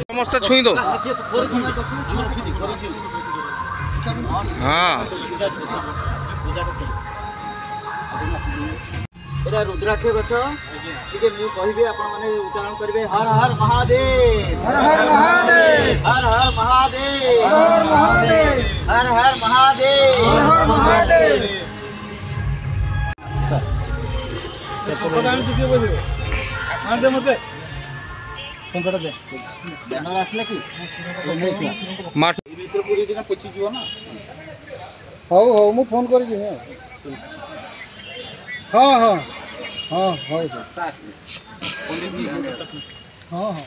समस्त छुई दो हाँ एटा रुद्राक्ष गछ टिके मु कहबे आपण माने उच्चारण करबे हर हर महादेव हर हर महादेव हर हर महादेव हर हर महादेव हर हर महादेव हर हर महादेव सकोडाम दिदियो बोले मार दे मते संकट दे जनर आसले कि मार भीतर पूरी दिन पची जीव ना हो हो मु फोन कर जी हां हां हां हो हां हां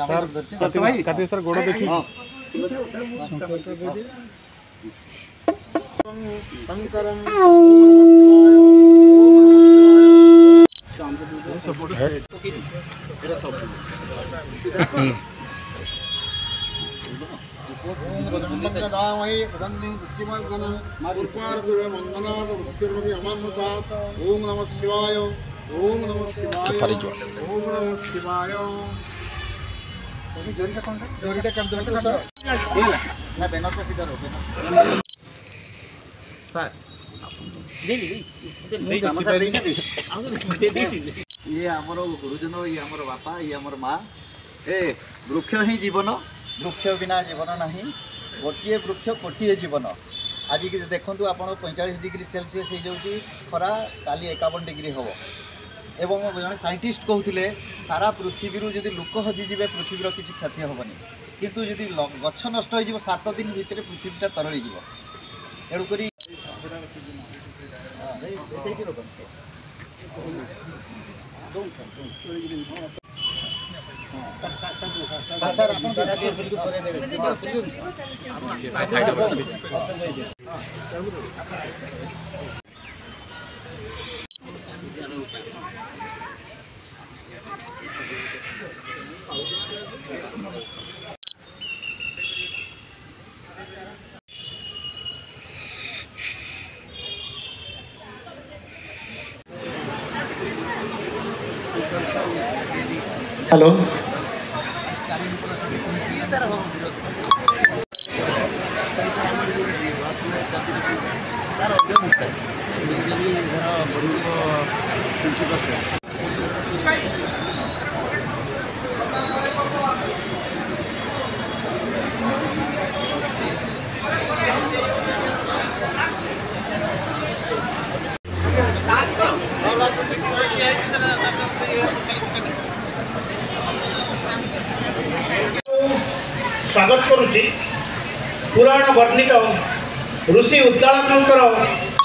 सर सत्य भाई काटी सर गोड़ देखी हां शंकरम ओम नमः शिवाय ओम नमः शिवाय ओम नमः शिवाय जोरीटा कर दो सर ना बैनर पे सीधा रोके ना सर ये आमर गुरुजन ये आमर बापा ये आमर माँ ए वृक्ष ही जीवन वृक्ष बिना जीवन नहीं गोटे वृक्ष कोटिए जीवन आज की देखूँ आप 45 डिग्री सेल्सियस हो जाऊँगी खरा काली 51 डिग्री हम एवं जड़े साइंटिस्ट कहते सारा पृथ्वी जदि लोक हजिजे पृथ्वीर किसी क्षति हेनी किंतु जदि गछ नष्ट हो 7 दिन भितर पृथ्वीटा तरली तेणुक सर हेलो स्वागत करुच्ची पुराण वर्णित ऋषि उद्दालकर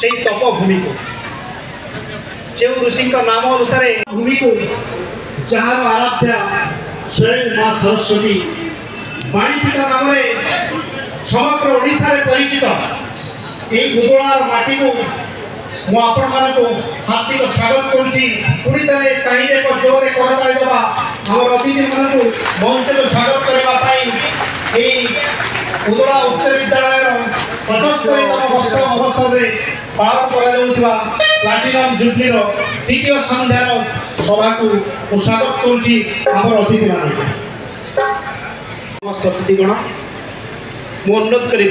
से तपभूमि को जो ऋषि नाम अनुसार भूमि को जार आराध्या स्वयं माँ सरस्वती बाणीपीठ नाम समग्र ओडिशा रे परिचित यही गुदुलार माटी को मुझे हार्दिक स्वागत करुच्ची पुणी थे चाहिए एक जोर करताली देवा आम अतिथि मान मंच को स्वागत करने उदला उच्च विद्यालय 75तम वर्ष अवसर में पालन प्लाटिनम जुबलीर द्वितीय संध्यार सभा को स्वागत करुच्ची आम अतिथि मान समस्त अतिथिगण मु अनुरोध करी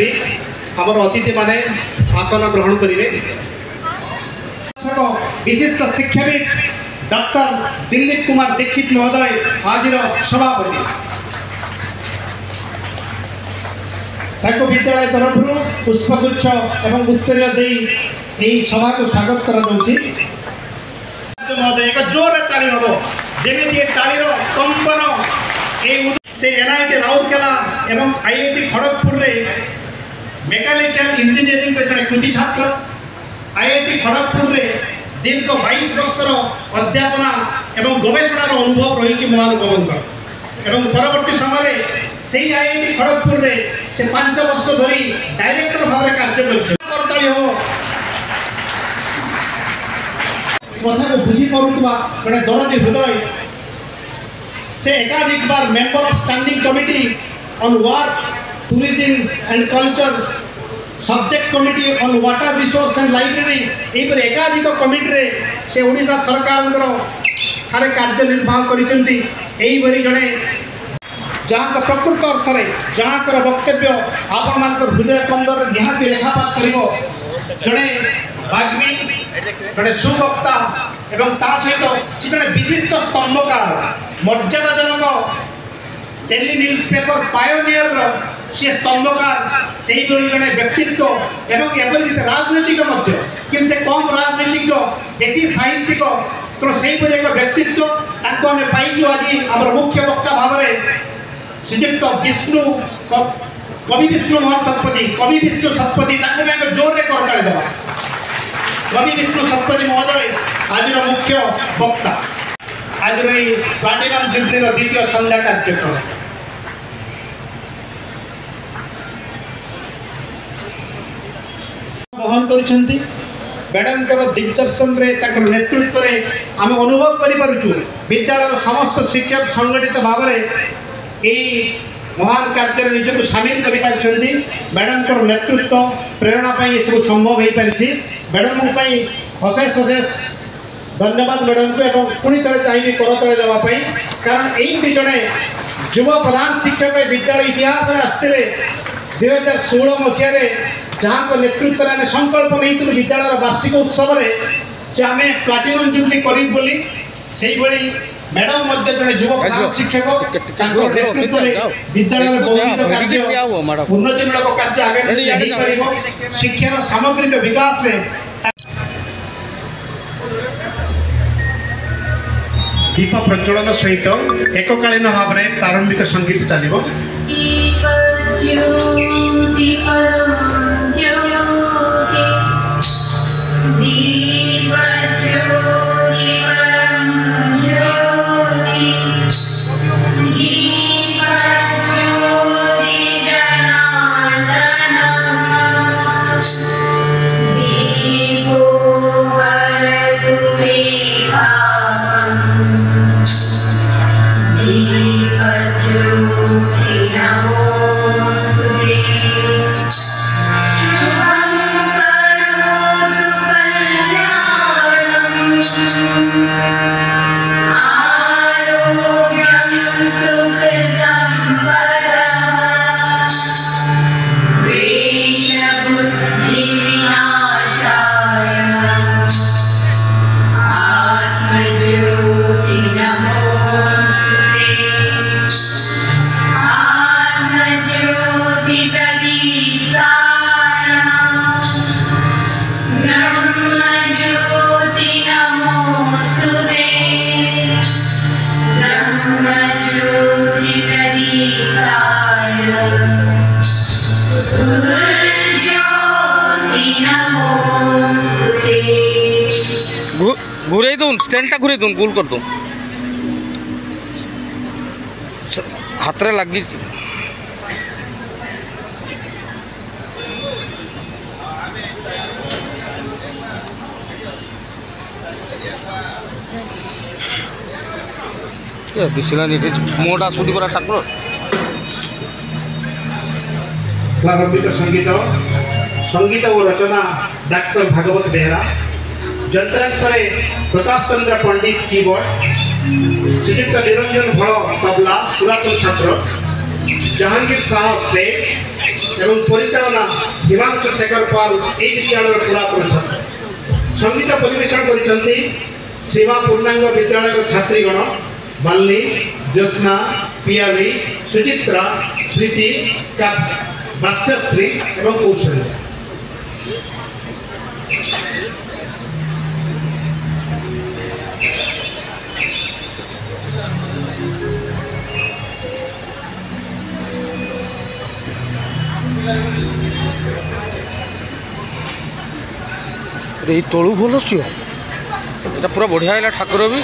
आम अतिथि माने आसन ग्रहण करेंगे विशिष्ट शिक्षाविद डॉक्टर दिलीप कुमार दीक्षित महोदय आज सभापति विद्यालय तरफ पुष्पगुच्छ एवं उत्तर दे सभा को स्वागत कर महोदय एक जोर ताली हम जमी तालीर कंपन से NIT राउरकेला एवं IIT खड़गपुर रे मेकानिकल इंजीनियरिंग जड़े कृति छात्र IIT खड़गपुर रे दीर्घ 22 वर्षर अध्यापना एवं गवेषणार अनुभव रही महानुभावंकर एवं परवर्ती समय से IIT खड़गपुर रे से 5 वर्ष धरी डायरेक्टर भाव में कार्य करताली हम कथा को बुझी पारुवा जड़े दरदी हृदय से एकाधिक बार member of standing committee on works tourism and culture subject committee on water resource and library यहीपर एकाधिक कमिटी रे से ओडिशा सरकार ठारे कार्य निर्वाह करिसेंती एहीभरी जड़े जहाँ प्रकृत अर्थ में जहाँ वक्तव्य आपण मान हृदय कंदर निहाती रेखापात कर जड़े बाग्मी जड़े सुवक्ता एवं ता सहित जड़े विशिष्ट स्तंभकार मर्यादाजनक दिल्ली न्यूज पेपर पायोनियर सी स्तंभकार से जड़े व्यक्तित्व एवं एपरिक से राजनैतिक कि से कम राजनैतिक बेसी साहित्यिक तो से एक व्यक्तित्व आम पाइचु आज आम मुख्य वक्ता भाव में श्रीजुक्त विष्णु कवि विष्णु मोहन शतपथी कवि विष्णु शतपथी जोर रे करताड़ी देवा कवि विष्णु शतपथी महोदय आज मुख्य वक्ता आज प्लाटिनम जुबली द्वितीय संध्या कार्यक्रम बहन कर मैडम दिग्दर्शन नेतृत्व में आम अनुभव कर विद्यालय समस्त शिक्षक संगठित भाव में यही महान कार्य निजक सामिल कर मैडम नेतृत्व प्रेरणा ये सब संभव हो पारी मैडम अशेष अशेष धन्यवाद मैडम को पुणी थे चाहिए करतले देवाई कारण यही जड़े युव प्रधान शिक्षक विद्यालय इतिहास में आसते 2016 मसीह जहाँ को नेतृत्व में संकल्प नहीं विद्यालय वार्षिक उत्सव में आम प्लाटिनम जुबली करी मैडम जड़े युव प्रधान शिक्षक नेतृत्व विद्यालय बहुविध कार्य उन्नतिमूलक कार्य आगे शिक्षार सामग्रिक विकास में दीप प्रज्वलन सहित एककालीन भाव में प्रारंभिक संगीत चलो घुरे दून स्टैंड घुरे दून गोल कर दून हाथ रे लगी दिशलानी मोटा आसुटी परा ठाकुर प्रारंभिक संगीत संगीत और रचना डॉक्टर भागवत बेहरा यंत्रांश प्रताप चंद्र पंडित कीबोर्ड श्रीजुक्त निरंजन भड़ तबला पुरातन छात्र जहांगीर साहब प्लेट एवं परिचालना हिमांशु शेखर पाल यह विद्यालय पुरातन छात्र संगीत परिवेशन कर सेवा पूर्णांग विद्यालय छात्रीगण बाली ज्योत्ना पियाली सुचित्रा प्रीति भाष्यश्री एवं कौशल तलू भल ये पूरा बढ़िया है ठाकुर भी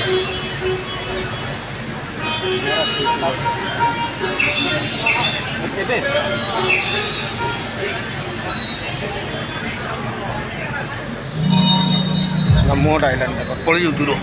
मोट आइलान पड़ जाऊँ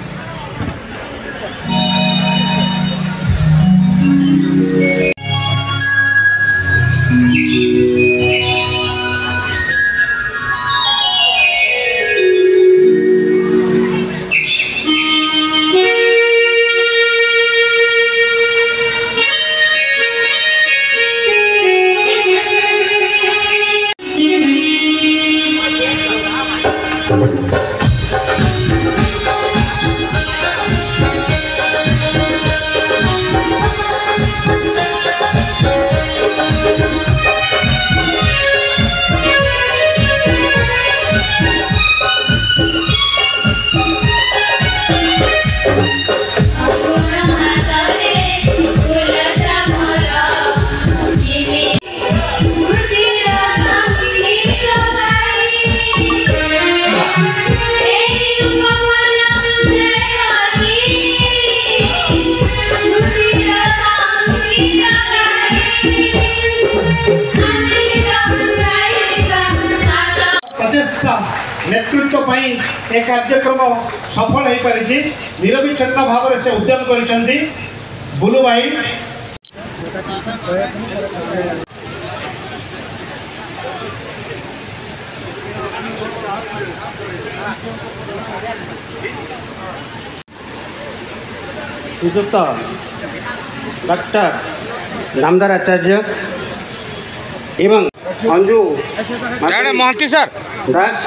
ए कार्यक्रम सफल हो पारि निरविच्छिन्न भाव से उद्यम कर बुलू भाई श्रीजुक्त डॉक्टर नामदार आचार्य एवं अंजू महंती सर दास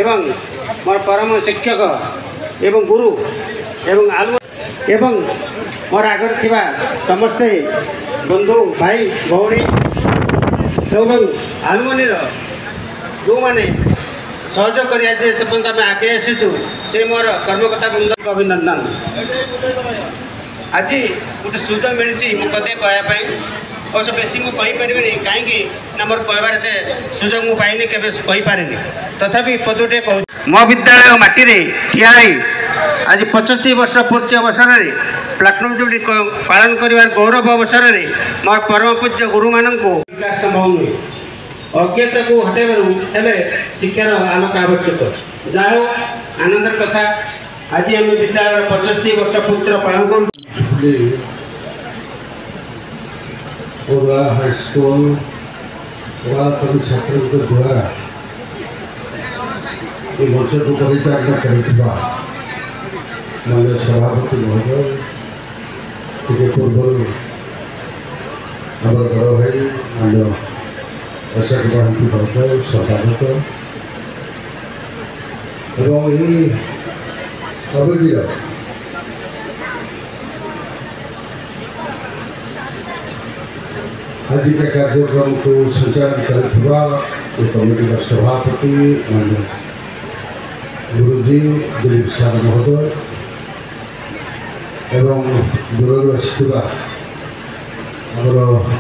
एवं मोर परम शिक्षक एवं गुरु एवं आलु एवं मोर आगर थिबा समस्ते बंधु भाई भौणी एवं आलुमनी जो मैंने सहयोग कर आगे आसीचु से मोर कर्मकर्ता बृंद को अभिनंदन। आज गोटे सुযোগ मिली कते कहवाई अवश्य बेसी मुझे कहीं मोर कहबार सुযোগ मु पाइनि केबे कहीपारे तथापि पदुटे कह मो विद्यालय माटी ठिया आज 75 वर्ष पूर्ति अवसर में प्लाटिनम जुबली पालन कर गौरव अवसर में मोर परम पूज्य गुरु मानक विकास संभव नुहे अज्ञता को हटेबार शिक्षार आलोक आवश्यक जाओ आनंदर कथा आज आम विद्यालय 75 वर्ष पूर्ति पालन कर हाई स्कूल छात्रों द्वारा ये मंच को परिचालना कर माननीय सभापति महोदय टे पूर्व आम बड़ भाई माननीय अशोक महांती महोदय संपादक एवं यही कमिटीर आज का कार्यक्रम को संचालन कर कमिटी का सभापति माननीय गुरुजी दिलीप सार महोदय एवं दूर आसवा आमर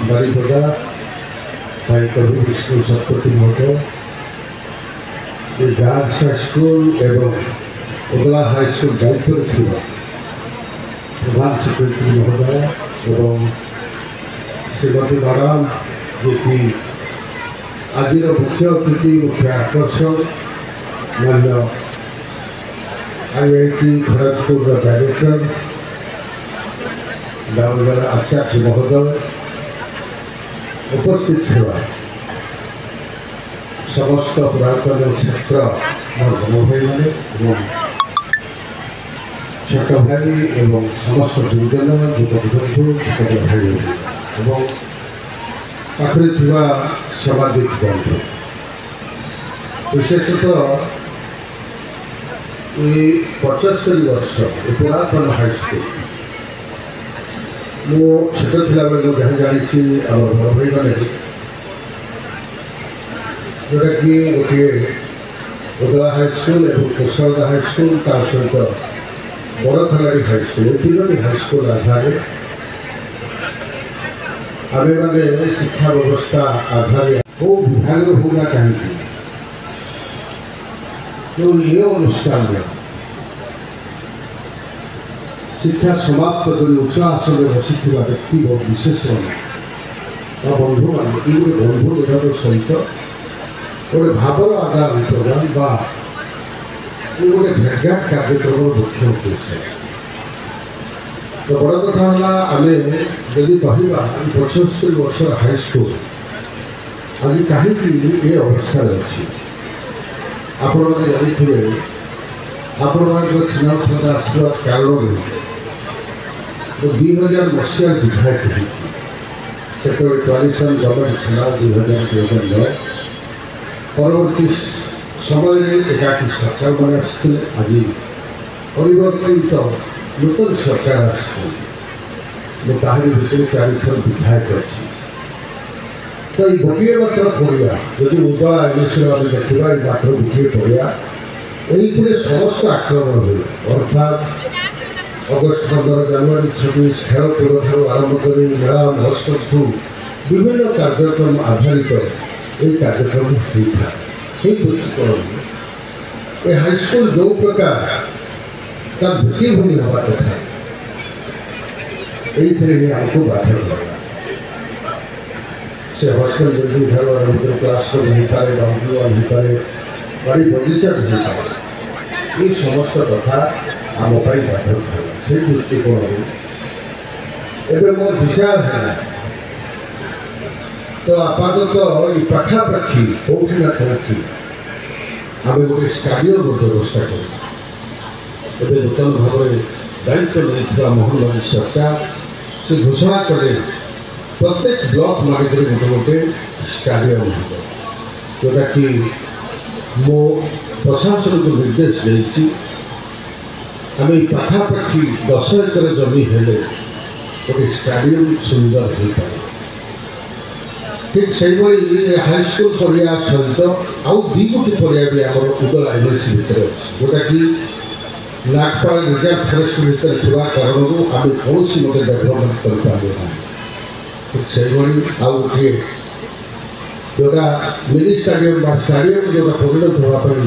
बारिपदा भाई कवि विष्णु शतपथी महोदय गर्ल्स हाई स्कूल एवं उगला हाई स्कूल दायित्व प्रधान सेक्रेटरी महोदय एवं श्रीमती मैडम जी की आज मुख्य अतिथि मुख्य आकर्षण माननीय IIT खड़गपुर डायरेक्टर दामोदर आचार्य महोदय उपस्थित हुआ समस्त पुरातन छात्र भाई मैंने छोट भाई एवं समस्त युवजन युवक बंधु छोट भाई एवं पाखे सामाजिक बंधु विशेषतः ये 75 वर्ष पुरातन हाईस्कूल मो छोट थिला बेलू जहाँ जानी आम बड़ भाई मैंने जोटा कि गोटे उदला हाईस्कूल और कुशलदा हाईस्कूल तार सहित बड़ खलाड़ी हाईस्कूल तीनो हाईस्कूल आधार आम मैंने शिक्षा व्यवस्था आधार वो विभाग होना कहीं तो ये अनुष्ठान शिक्षा समाप्त कर उच्च आसन में बसी व्यक्ति बहुत विशेष बंधु मान ये गोटे बंधु मिलन सहित गोटे भावर आदान प्रदान ये गोटे भेटघाट कार्यक्रम मुख्य उद्देश्य। तो बड़ कथा आम जदि कहवा 75 वर्ष हाईस्कूल आज कहीं ये अवस्था अच्छी आपण मैंने जानते आपण स्नेहश्रद्धा आसवा कारण तो 2000 मसीह विधायक होते कोआलिशन गवर्नमेंट था 2000-2009 परवर्ती समय एकाठी सरकार मैंने आसते आज परिवर्तित नूतन सरकार आसरी भितर 4 थर विधायक अच्छी तो ये गोटे मात्र पड़िया जदि उदला एनएसए आम देखा मात्र गोटे पड़िया ये समस्त आक्रमण हुए अर्थात अगस्ट 15 जनवरी 26 खेलकूद ठार आरंभ कर मेला महोत्सव विभिन्न कार्यक्रम आधारित ये कार्यक्रम होता है। हाईस्कूल जो प्रकार का भित्तिभूमि हवा कथा ये आमको बाधक लगा से हॉस्टल जल्दी घर आरंभ क्लास हो पाए बाउंड्री हो पाए ବାଡ଼ି ବଗିଚା ହୋଇଥାଏ। ଏ ସମସ୍ତ କଥା ଆମ ପାଇଁ ବାଧକ ହେଲା। ସେଇ ଦୃଷ୍ଟିକୋଣରୁ ଏବେ ମୋ ବିଚାର ହେଲା ତ ଆପାତତଃ ଏଇ ପାଖାପାଖି କେଉଁଠି ନା କେଉଁଠି ଆମେ ଗୋଟେ ଷ୍ଟାଡ଼ିୟମର ବ୍ୟବସ୍ଥା କରୁ। ଏବେ ନୂତନ ଭାବରେ ଦାୟିତ୍ୱ ନେଇଥିବା ମୋହନ ବାବୁ ସରକାର ସେ ଘୋଷଣା କଲେ ପ୍ରତ୍ୟେକ ବ୍ଲକ ମାନଙ୍କରେ ଗୋଟେ ଗୋଟେ ଷ୍ଟାଡ଼ିୟମ ହେବ, ଯେଉଁଟାକି ମୋ ପ୍ରଶାସନକୁ ନିର୍ଦ୍ଦେଶ ଦେଇଛି। ଆମେ ଏଇ ପାଖାପାଖି 10 ଏକର ଜମି ହେଲେ ଗୋଟେ ଷ୍ଟାଡ଼ିୟମ ସୁନ୍ଦର ହୋଇପାରେ। ଠିକ୍ ସେଇଭଳି ହାଇସ୍କୁଲ ପଡ଼ିଆ ସହିତ ଆଉ 2 ଗୋଟି ପଡ଼ିଆ ବି ଆମର ଉଦଳା ୟୁନିଭର୍ସିଟି ଭିତରେ ଅଛି, ଯେଉଁଟାକି ନାଗପାଳ ରିଜର୍ଭ ଫରେଷ୍ଟ ଭିତରେ ଥିବା କାରଣରୁ ଆମେ କୌଣସି ମତେ ଡେଭଲପମେଣ୍ଟ କରିପାରିବୁ ନାହିଁ। ଠିକ୍ ସେଇଭଳି ଆଉ ଗୋଟିଏ ଯେଉଁଟା ମିନି ଷ୍ଟାଡ଼ିୟମ ବା ଷ୍ଟାଡ଼ିୟମ ଯେଉଁଟା ପରିଣତ ହେବା ପାଇଁ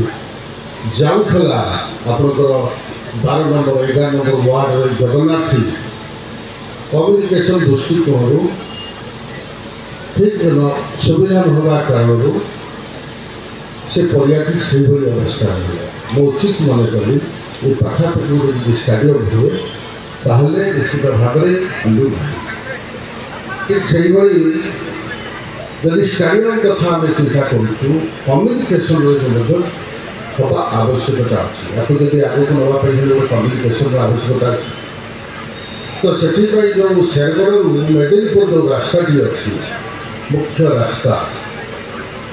ଯାଉଥିଲା ଆପଣଙ୍କର 12 ନମ୍ବର 11 ନମ୍ବର ୱାର୍ଡ଼ର ଜଗନ୍ନାଥୀ କମ୍ୟୁନିକେସନ ଦୃଷ୍ଟିକୋଣରୁ ଠିକ୍ ସୁବିଧା ନ ହେବା କାରଣରୁ ସେ ପଡ଼ିଆଟି ସେଇଭଳି ଅବସ୍ଥା ହେଲା। ମୁଁ ଉଚିତ ମନେ କଲି ଏ ପାଖାପାଖି ଯଦି ଷ୍ଟାଡ଼ିୟମ ହୁଏ ତାହେଲେ ନିଶ୍ଚିତ ଭାବରେ ଠିକ୍ ସେଇଭଳି ଯଦି ଷ୍ଟାଡ଼ିୟମ କଥା ଆମେ ଚିନ୍ତା କରୁଛୁ କମ୍ୟୁନିକେସନରେ ମଧ୍ୟ ହେବା ଆବଶ୍ୟକତା ଅଛି। ୟାକୁ ଯଦି ଆଗକୁ ନେବା ପାଇଁ ହେଲେ ଗୋଟେ କମ୍ୟୁନିକେସନର ଆବଶ୍ୟକତା ଅଛି। ତ ସେଥିପାଇଁ ଯେଉଁ ଶେରଗଡ଼ରୁ ମେଦିନପୁର ଯେଉଁ ରାସ୍ତାଟି ଅଛି ମୁଖ୍ୟ ରାସ୍ତା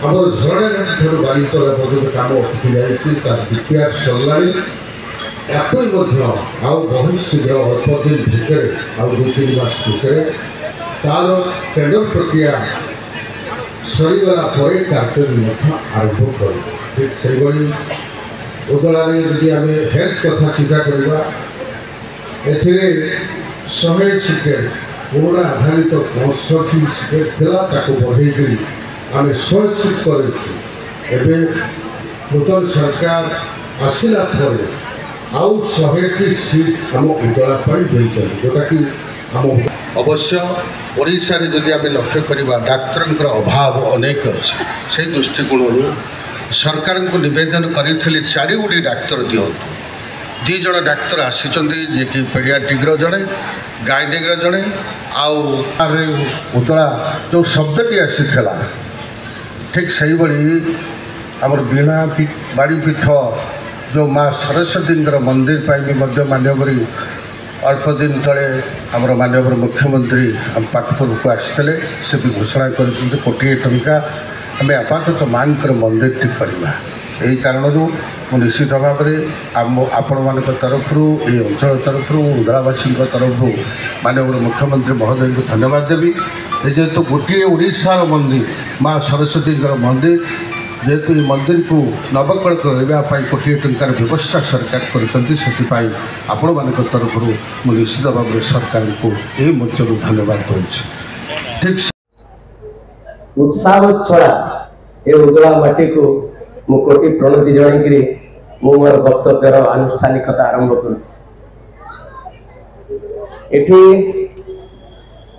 ଆମର ଝରଣାଘାଟଠାରୁ ବାରିପଦା ପର୍ଯ୍ୟନ୍ତ କାମ ଅଟକି ଯାଇଛି, ତାର DPR ସରିଲାଣି। ୟାକୁ ମଧ୍ୟ ଆଉ ବହୁତ ଶୀଘ୍ର ଅଳ୍ପ ଦିନ ଭିତରେ ଆଉ 2-3 ମାସ ଭିତରେ ତାର ଟେଣ୍ଡର ପ୍ରକ୍ରିୟା ସରିଗଲା ପରେ କାର୍ଯ୍ୟ ମଧ୍ୟ ଆରମ୍ଭ କରିବ। ଠିକ୍ ସେଇଭଳି ଉଦଳାରେ ଯଦି ଆମେ ହେଲ୍ଥ କଥା ଚିନ୍ତା କରିବା ଏଥିରେ 100 ସିକେଟ୍ ପୁରୁଣା ଆଧାରିତ 65 ସିକେଟ୍ ଥିଲା, ତାକୁ ବଢ଼େଇକରି ଆମେ 100 ସିଟ୍ କରିଛୁ। ଏବେ ନୂତନ ସରକାର ଆସିଲା ପରେ ଆଉ 100ଟି ସିଟ୍ ଆମ ଉଦଳା ପାଇଁ ଦେଇଛନ୍ତି, ଯେଉଁଟାକି ଆମ ଅବଶ୍ୟ ଓଡ଼ିଶାରେ ଯଦି ଆମେ ଲକ୍ଷ୍ୟ କରିବା ଡାକ୍ତରଙ୍କର ଅଭାବ ଅନେକ ଅଛି। ସେହି ଦୃଷ୍ଟିକୋଣରୁ ସରକାରଙ୍କୁ ନିବେଦନ କରିଥିଲି 4 ଗୋଟି ଡାକ୍ତର ଦିଅନ୍ତୁ। 2 ଜଣ ଡାକ୍ତର ଆସିଛନ୍ତି, ଯିଏକି ପେଡ଼ିଆଟ୍ରିକ୍ର ଜଣେ, ଗାଇନିକ୍ର ଜଣେ, ଆଉ ଉଦଳା ଯେଉଁ ଶବ୍ଦଟି ଆସିଥିଲା ଠିକ୍ ସେଇଭଳି ଆମର ବୀଣା ବାଡ଼ିପୀଠ ଯେଉଁ ମା ସରସ୍ୱତୀଙ୍କର ମନ୍ଦିର ପାଇଁ ବି ମଧ୍ୟ ମାନ୍ୟବରୀ ଅଳ୍ପ ଦିନ ତଳେ ଆମର ମାନ୍ୟବର ମୁଖ୍ୟମନ୍ତ୍ରୀ ଆମ ପାଟପୁରକୁ ଆସିଥିଲେ। ସେ ବି ଘୋଷଣା କରିଛନ୍ତି 1 କୋଟି ଟଙ୍କା ଆମେ ଆପାତତଃ ମାଙ୍କର ମନ୍ଦିରଟି କରିବା। ଏହି କାରଣରୁ ମୁଁ ନିଶ୍ଚିତ ଭାବରେ ଆପଣମାନଙ୍କ ତରଫରୁ ଏହି ଅଞ୍ଚଳ ତରଫରୁ ଉଦଳାବାସୀଙ୍କ ତରଫରୁ ମାନ୍ୟବର ମୁଖ୍ୟମନ୍ତ୍ରୀ ମହୋଦୟଙ୍କୁ ଧନ୍ୟବାଦ ଦେବି। ଯେହେତୁ ଗୋଟିଏ ଓଡ଼ିଶାର ମନ୍ଦିର ମା ସରସ୍ୱତୀଙ୍କର ମନ୍ଦିର, ଯେହେତୁ ଏ ମନ୍ଦିରକୁ ନବକଳ କରିବା ପାଇଁ 1 କୋଟି ଟଙ୍କାର ବ୍ୟବସ୍ଥା ସରକାର କରିଛନ୍ତି, ସେଥିପାଇଁ ଆପଣମାନଙ୍କ ତରଫରୁ ମୁଁ ନିଶ୍ଚିତ ଭାବରେ ସରକାରଙ୍କୁ ଏହି ମଞ୍ଚରୁ ଧନ୍ୟବାଦ ଦେଉଛି। ଠିକ୍ ଉତ୍ସାହ ଛଡ଼ା ଏ ଉଦଳା ମାଟିକୁ ମୁଁ କୋଟି ପ୍ରଣତି ଜଣାଇକରି ମୁଁ ମୋର ବକ୍ତବ୍ୟର ଆନୁଷ୍ଠାନିକତା ଆରମ୍ଭ କରୁଛି। ଏଠି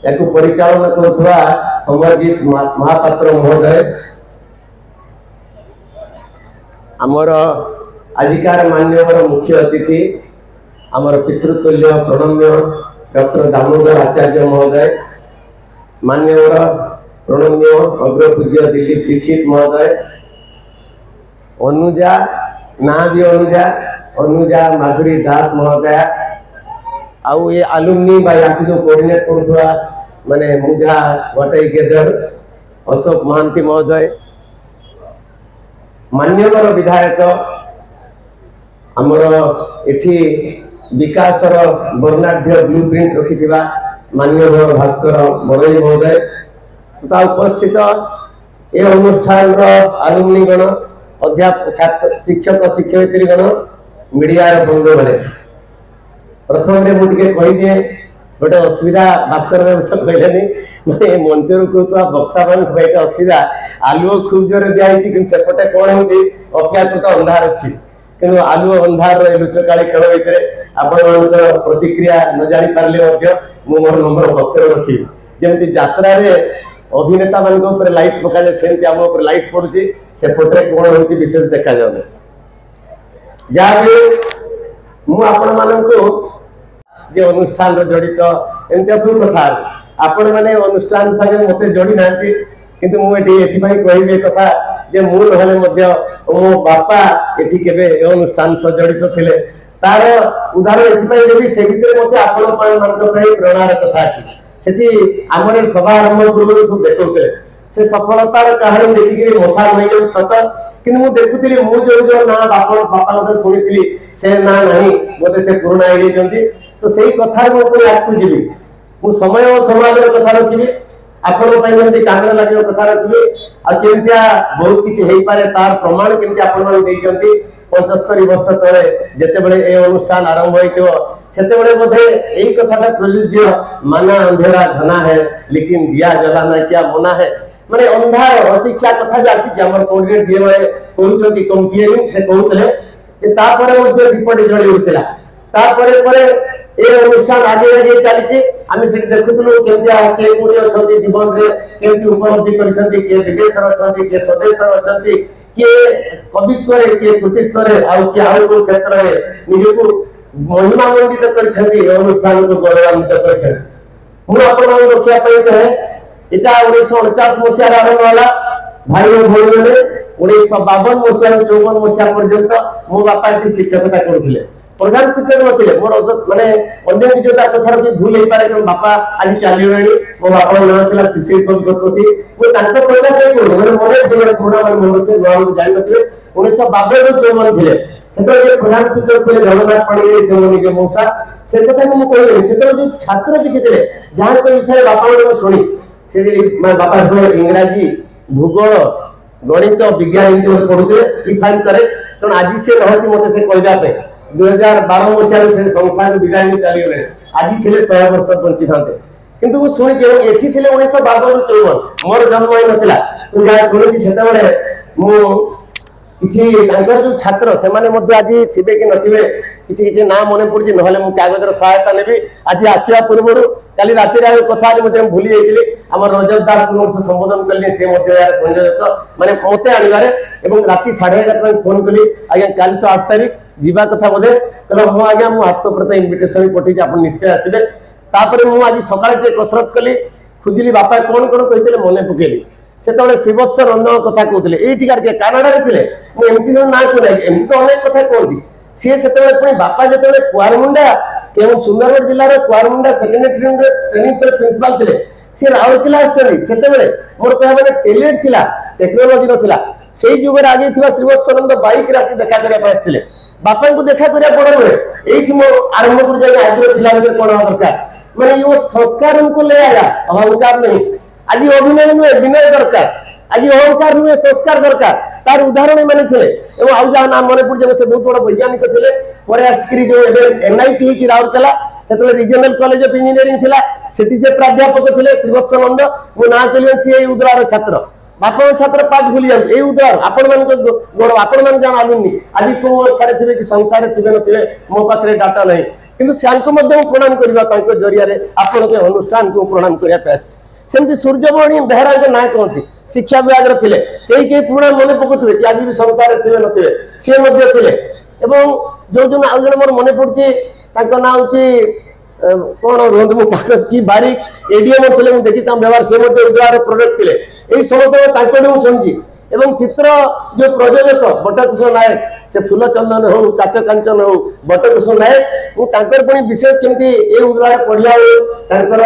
ୟାକୁ ପରିଚାଳନା କରୁଥିବା ସମରଜିତ ମହାପାତ୍ର ମହୋଦୟ, ଆମର ଆଜିକାର ମାନ୍ୟବର ମୁଖ୍ୟ ଅତିଥି ଆମର ପିତୃତୁଲ୍ୟ ପ୍ରଣମ୍ୟ ଡକ୍ଟର ଦାମୋଦର ଆଚାର୍ଯ୍ୟ ମହୋଦୟ, ମାନ୍ୟବର ପ୍ରଣମ୍ୟ ଅଗ୍ରପୂଜ୍ୟ ଦିଲ୍ଲୀପ ଦୀକ୍ଷିତ ମହୋଦୟ, ଅନୁଜା ନାଁ ବି ଅନୁଜା ମାଧୁରୀ ଦାସ ମହୋଦୟା, ଆଉ ଏ ଆଲୁମିନି ବା ୟାକୁ ଯେଉଁ କୋର୍ଡିନେଟ୍ କରୁଥିବା ମାନେ ମୁଝା ଘଟେଇ ଗେଦର ଅଶୋକ ମହାନ୍ତି ମହୋଦୟ, ମାନ୍ୟବର ବିଧାୟକ ଆମର ଏଠି ବିକାଶର ବର୍ଣ୍ଣାঢ୍ୟ ବ୍ଲୁ ପ୍ରିଣ୍ଟ ରଖିଥିବା ମାନ୍ୟବର ଭାସ୍କର ବଡ଼ଇ ମହୋଦୟ ତଥା ଉପସ୍ଥିତ ଏ ଅନୁଷ୍ଠାନର ଆଲୁମିନିଗଣ, ଅଧ୍ୟାପକ ଛାତ୍ର ଶିକ୍ଷକ ଶିକ୍ଷୟିତ୍ରୀଗଣ, ମିଡ଼ିଆର ବନ୍ଧୁମାନେ, ପ୍ରଥମରେ ମୁଁ ଟିକେ କହିଦିଏ ଗୋଟେ ଅସୁବିଧା ଭାସ୍କର ବ୍ୟବସ୍ଥା କହିଲେନି, ମାନେ ମଞ୍ଚରୁ କହୁଥିବା ବକ୍ତାମାନଙ୍କ ପାଇଁ ଗୋଟେ ଅସୁବିଧା, ଆଲୁଅ ଖୁବ୍ ଜୋରରେ ଦିଆହେଇଛି କିନ୍ତୁ ସେପଟେ କ'ଣ ହେଉଛି ଅପେକ୍ଷାକୃତ ଅନ୍ଧାର ଅଛି, କିନ୍ତୁ ଆଲୁଅ ଅନ୍ଧାରର ଏ ଲୁଚକାଳି ଖେଳ ଭିତରେ ଆପଣମାନଙ୍କର ପ୍ରତିକ୍ରିୟା ନ ଜାଣିପାରିଲେ ମଧ୍ୟ ମୁଁ ମୋର ନମ୍ବର ବକ୍ତବ୍ୟ ରଖିବି। ଯେମିତି ଯାତ୍ରାରେ अभिनेता मान लाइट पका जाए सेमती आम ऊपर लाइट पड़ुची से फोटे कौन होती विशेष देखा जाऊनी जहाँ भी आपण मानक जे अनुष्ठान जड़ित एमती सब कथा आपण मैंने अनुष्ठान संगे मत जोड़ी ना किंतु मुझे कहबी कथा जे मु नहले मो बापा एठी केबे अनुष्ठान सह जड़ित थिले तार उदाहरण एथि देवी से भितर मते आपण मान प्रेरणार कथा अछि सेठी हमरे सभा आरंभ पूर्व सब देखौते से सफलतार कहानी देखिक मथा नहीं सत कि मुझे देखुली जो ना बापा मत शुणी से ना नहीं मत से पुराणा हो तो से कथार आगे जी मुझ समय और समाज कथा रखी आपण काम लगे कथा रखी आमतिया बहुत किसी हो पारे तार प्रमाण केमती आपण 75 वर्ष तले जिते ए अनुष्ठान आरंभ होते बोधे यही कथाटा प्रयोज्य माना अंधेरा घना है लेकिन दिया जलाना क्या मना है माने अंधार अशिक्षा कथा भी आसी हमर कोऑर्डिनेट जे कहउछंती कंपेयरिंग से कहउतले तापर मध्ये दीपटी जळी उठिला तापर परे ए अनुष्ठान आगे आगे चली आम से देखुलु केमतिया के कोडी अछंती जीवन रे केमति उपलब्धि करछंती के विदेश रे अछंती के स्वदेश रे अछंती के कवित्व रे के कृतित्व रे आउ के आउ को क्षेत्र रे निजको महिमा मंडित करछंती अनुष्ठान को गौरवान्वित करछंती मु आपण रखिया पई चाहे इटा 1949 मसीहा आरंभ होला भाई और भौणी ने 1952 मसीहा 54 मसीहा पर्यंत मो बापा की शिक्षकता करथिले प्रधान शिक्षक नथिले मोर माने अन्य विजेता कथा रखी भूल हे पारे बापा आज चली गणी मो बापा नाम थिला शिशिर कवि चक्रवर्ती वो तांको प्रचार नहीं करू माने मोरे दिने पुराना माने मोर के नाम जानि नथिले 1952 54 थिले जे प्रधान शिक्षक थे जगन्नाथ पाणी से मोनी के मौसा से कथा को म कहले से जो छात्र किछि थिले जहां को विषय बापा ने सुनी से बापा इंग्राजी भूगोल गणित विज्ञान हिंदी पढ़ुते इ फाइन करे कारण आज से रहती मते से कहबा पे 2012 मसीहा से संसार विज्ञान चली गले आज थिले 100 वर्ष बंची थाते किंतु वो सुनी जे एठी थिले 1952 54 मोर जन्म होई नथिला तू जा सुनी सेते बेले मु किछि तांकर जो छात्र से माने मध्ये आज थिबे कि नथिबे किछि किछि नाम मने पड़छि नहले मु कागजर सहायता नेबी आज आसिया पूर्व काली राति रे कथा मध्ये भूली जाइतिले हमर रजत दास से संबोधन करले से मध्ये यार संयोजक माने मते आनिबारे एवं राति 11:30 तक फोन कली आज्ञा काली तो 8 तारिख जीवा कथा बोले कहलो हो आज्ञा मु WhatsApp रे इनविटेशन पठी आपण निश्चय आसीबे तापर मु आज सकाळे ते कसरत कली खुजिली बापा कोन कोन कहितले मने पकेली सेतबे श्रीवत्स रंजन कथा कहते ये के कानाडा थे एमती जो ना कहना एमती तो अनेक कथा कहती सी से बापा जो कुआरमुंडा के सुंदरगढ़ जिलार Kuarmunda secondary training school principal थे सी राउरकेला से मोर कह मैंने टैलेंट थी टेक्नोलोजी नाला से जुगे आगे श्रीवत्सानंद बाइक आसिक देखा करते बापा को देखा करा बड़ नुहे ये मो आरंभ कर जाए आज पिला कौन दरकार मैंने ये संस्कार उनको ले आया अहंकार नहीं आज अभिनय नुहे विनय दरकार आज अहंकार नुहे संस्कार दरकार तार उदाहरण मैंने थे आउ जहाँ नाम मन पड़े से बहुत बड़ वैज्ञानिक थे पर आसिक जो NIT होती राउरकेला से रिजनल कॉलेज ऑफ इंजीनियरिंग थिला सेठी से प्राध्यापक थे श्रीवत्सानंद मो ना कहले सी उद्रार छात्र बापा छात्र पाठ भूली जाए उद्रार आपण मान गौरव आपण मान जान आलुनी आज कौ अवस्था थे कि संसार थे नथिबे मो पाखे डाटा नहीं किंतु सैनको प्रणाम करने जरिया आपण के अनुष्ठान को प्रणाम करने सेमती सूर्यमणि बेहरा के ना कहती शिक्षा विभाग थे कई पुणा मन पकाउे कि आज भी संसार थे नथिबे सी थे जो जो आउ जन मोर मन पड़े ना हूँ कौन रुहत मु कागज की बारिक एडीएम थे मुझे देखी व्यवहार से उद्धार प्रोडक्ट थे यही समस्त शुणी एवं चित्र जो प्रयोजक बटकिशोर नायक से फूलचंदन हो काच कांचन हो बटकिशोर नायक पुणी विशेष केमती ये उद्धार पढ़ला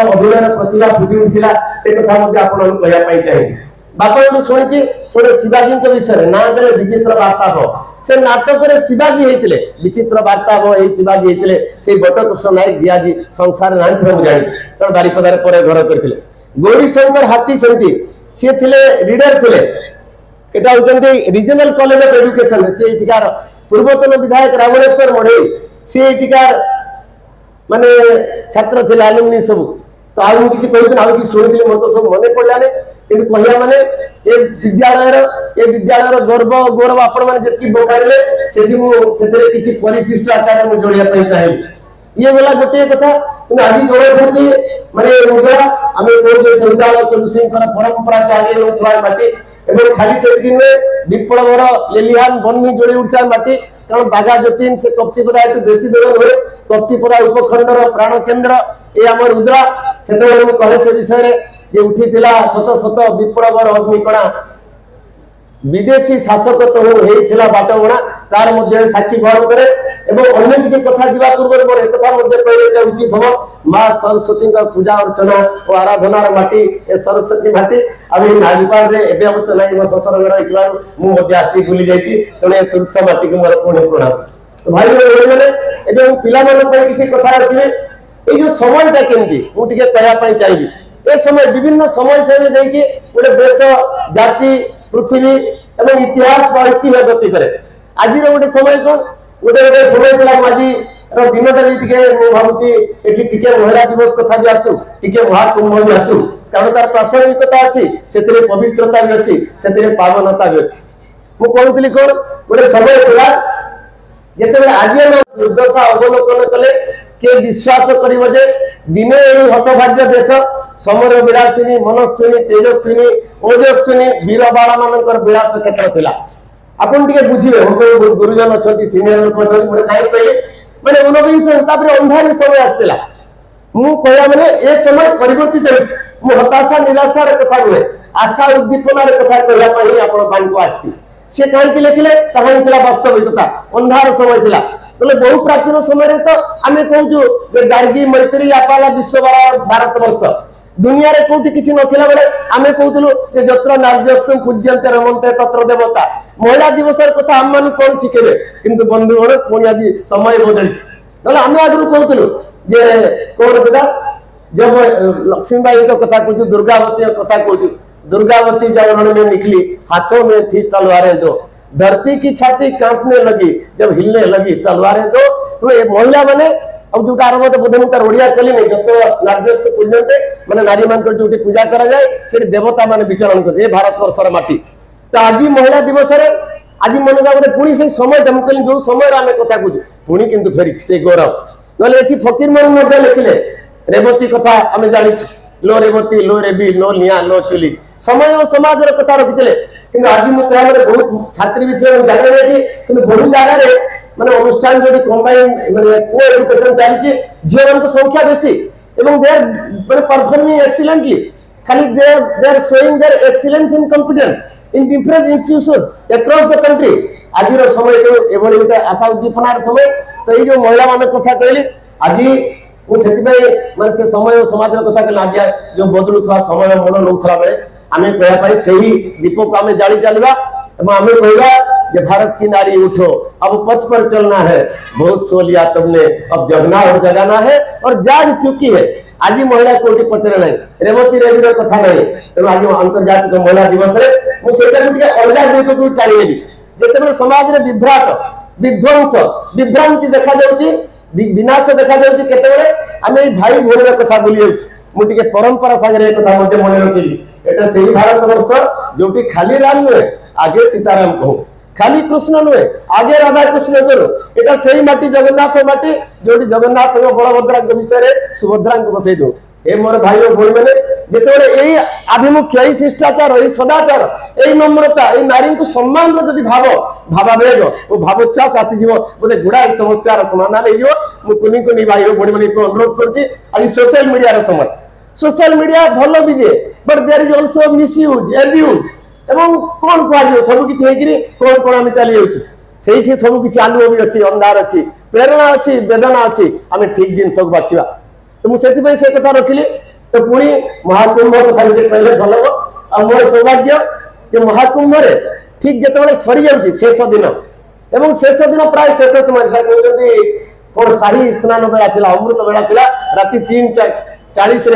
अभिनय प्रतिभा फुटी उठा से कथा कहवाई चाहिए बापा शुणी थोड़े शिवाजी विषय ना देले विचित्र वार्ता हो से नाटक रे शिवाजी होते विचित्र वार्ता हो यही शिवाजी होते से बटकिशोर नायक जी आज संसार ना जानी कारण बारिपदार पर घर करते गौरी शंकर हाथी सेमती सी थे रीडर थे एटा होते रिजनल कॉलेज ऑफ एजुकेशन से एटिकार पूर्वतन विधायक रावणेश्वर मढ़ई सी एटिकार माने छात्र थे आलुमनी सब तो आउ किसी कहबी आउ कि शुणी मोर तो सब मन पड़ाने कि कहया माने ए विद्यालय गर्व गौरव आपण माने जति बोखाइले सेठी मु सेतरे किछि परिशिष्ट आकार मु जोड़िया पई चाहे ये गला गोटे कथा କିନ୍ତୁ ଆଜି ଜଣା ପଡୁଛି ମାନେ ଉଦ୍ରା ଆମେ କହୁଛେ ସନ୍ତାଳ ଋଷିଙ୍କର ପରମ୍ପରାକୁ ଆଗେଇ ନେଉଥିବା ମାଟି ଏବଂ ଖାଲି ସେତିକି ନୁହେଁ ବିପ୍ଳବର ଲେଲିହାନ ବନ୍ନି ଯୋଡ଼ି ଉଠୁଥିବା ମାଟି କାରଣ ବାଘା ଯତୀନ ସେ କପ୍ତିପଦା ଏଠୁ ବେଶୀ ଦୂର ନୁହେଁ କପ୍ତିପଦା ଉପଖଣ୍ଡର ପ୍ରାଣ କେନ୍ଦ୍ର ଏ ଆମର ଉଦ୍ରା ସେତେବେଳେ ମୁଁ କହେ ସେ ବିଷୟରେ ଯେ ଉଠିଥିଲା ଶତ ଶତ ବିପ୍ଳବର ଅଗ୍ନିକଣା विदेशी शासक तो होता बाटबणा तार साक्षी ग्रहण करे अन्य किसी कथा जा पूर्व मोर एक कहना उचित हम माँ सरस्वती पूजा अर्चना और आराधनार माटी ए सरस्वती माटी आम नागपाल अवश्य ना मो शशर मुझे आसी भूली जाइए तेणु तीर्थ माटी को मोर पुणी प्रणाम तो भाई मैंने पिला किसी कथा रखिए ये समयटा केमती मुझे कहना चाहिए ए समय विभिन्न समय समय देखिए गोटे देश जाति पृथ्वी एवं इतिहास ऐतिह्य गति करे आज गोटे समय कौन गोटे गोटे समय थी आज दिनटा भी भावुची टिके महिला दिवस कथा भी आसू टिके महाकुंभ भी आसू कारण तार प्रासंगिकता अच्छी से पवित्रता भी अच्छी से पावनता भी अच्छी मुझे कहती कौन गोटे समय था जिते आज आम दुर्दशा अवलोकन कले किए विश्वास कर दिने हतभाग्य देश समर विलासिनी मनस्विनी तेजस्विनी ओजस्विनी वीर बाला मान विलास क्षेत्र थिला आपन टिके बुझिबे बहुत गुरुजन अच्छा सीनियर लोक अच्छा मैं कहीं कहली मैंने 19 शताब्दी अंधारी समय आसला मु कहया माने ए समय परिवर्तित होछि मु हताशा निराशार कथा नुहे आशा उद्दीपनार कथा कहया पई आपण बान को आछि से कहीं लिखिले कहानी थिला वास्तविकता अंधार समय थिला बोले बहु प्राचीन समय तो आम कहूँ गार्गी मैत्री आपाला विश्व भारत वर्ष दुनिया रे कोठी किछि नथिला बेले आमे कहूतलु जे जत्र नार्यस्तम पूज्यन्ते रमन्ते तत्र देवता महिला दिवस कथा हम मान कोन सिखेबे किंतु बंधुगण पुणी आज समय बदली नले आमे आगु कहूतलु जे कोन सेदा जब लक्ष्मीबाई को कथा कहू दुर्गावती कथा कहू दुर्गावती जागरण में निकली हाथों में थी तलवारें दो धरती की छाती कांपने लगी जब हिलने लगी तलवारें दो तो ये महिला माने अब जो आरंभ तो बोधे मुझे ओडिया कली नहीं जो नार्यस्त पूजते मैंने नारी मान जो पूजा करा जाए से देवता मान विचरण कर भारत वर्षर माटी तो आज महिला दिवस आज मन गोटे पुणी से समय मुझे जो समय आम कथा कहूँ पुणी किंतु फेरी से गौरव ना फकीर मान लिखिले रेवती कथा आम जाचु लो रेवती लो रेबी लो निया लो चुली समय और समाज कथा रखी कि आज मुझे बहुत छात्री भी थे जाने कि बहुत जगह माने अनुष्ठान जो कंबाइन माने को एजुकेशन चली झील मान संख्या बेसी एवं दे आर माने परफॉर्मिंग एक्सीलेंटली खाली they are showing their excellence in confidence in different institutions across the country आज समय जो एभली गोटे आशा उद्दीपनार समय तो ये जो महिला मान कथा कहली आज मुझे माने से समय और समाज कथा कहली आज जो बदलुवा समय मन नौला बेले आम कहना से ही दीप को आम जाली चलवा आम कहवा जे भारत की नारी उठो अब पथ पर चलना है बहुत सो लिया तुमने अब जगना और जगाना है और जाग चुकी है आज महिला कोटी पचरे ना रेवती रेवी कथा ना तेणु आज अंतर्जातिक महिला दिवस मुझे अलग दिग टाणी नेबी जिते समाज में विभ्राट विध्वंस विभ्रांति देखा विनाश देखा केते आम भाई भौणी कथा भूली जाऊँ मुझे परंपरा सागर कथा मन रखी एटा से भारत वर्ष जो खाली राम नुहे आगे सीताराम कहूँ खाली कृष्ण नुहे आगे राधा कृष्ण करो एटा से माटी जगन्नाथ माटी जो जगन्नाथ बलभद्रा भितर सुभद्रा बसई दो ए मोर भाई और भौणी मैंने जिते यही आभिमुख्य यही शिष्टाचार यही सदाचार यही नम्रता यही नारी को सम्मान जदि भाव भावावेग और भावोच्छ्वास आसीज बोले गुड़ाए समस्यार समाधान होनी कुनी भाई और भौणी मैंने अनुरोध कर सोशल मीडिया समय सोशल मीडिया भल भी दिए but there is also misuse abuse एवं कौन कह सब किसी कौन कौन आम चली जाऊँ से सब किसी आलुओ भी अच्छी अंधार अच्छी प्रेरणा अच्छी वेदना अच्छी आम ठीक जिनस को बाछा तो मुझे से कथा रखिली तो पुणी महाकुंभ कथा कहले भल हम मोर सौभाग्य जो महाकुंभ ठीक जिते सरी जाऊँगी शेष दिन एवं शेष दिन प्राय शेष समय कहते कौन शाही स्नान बेला था अमृत बेला था राति 3:40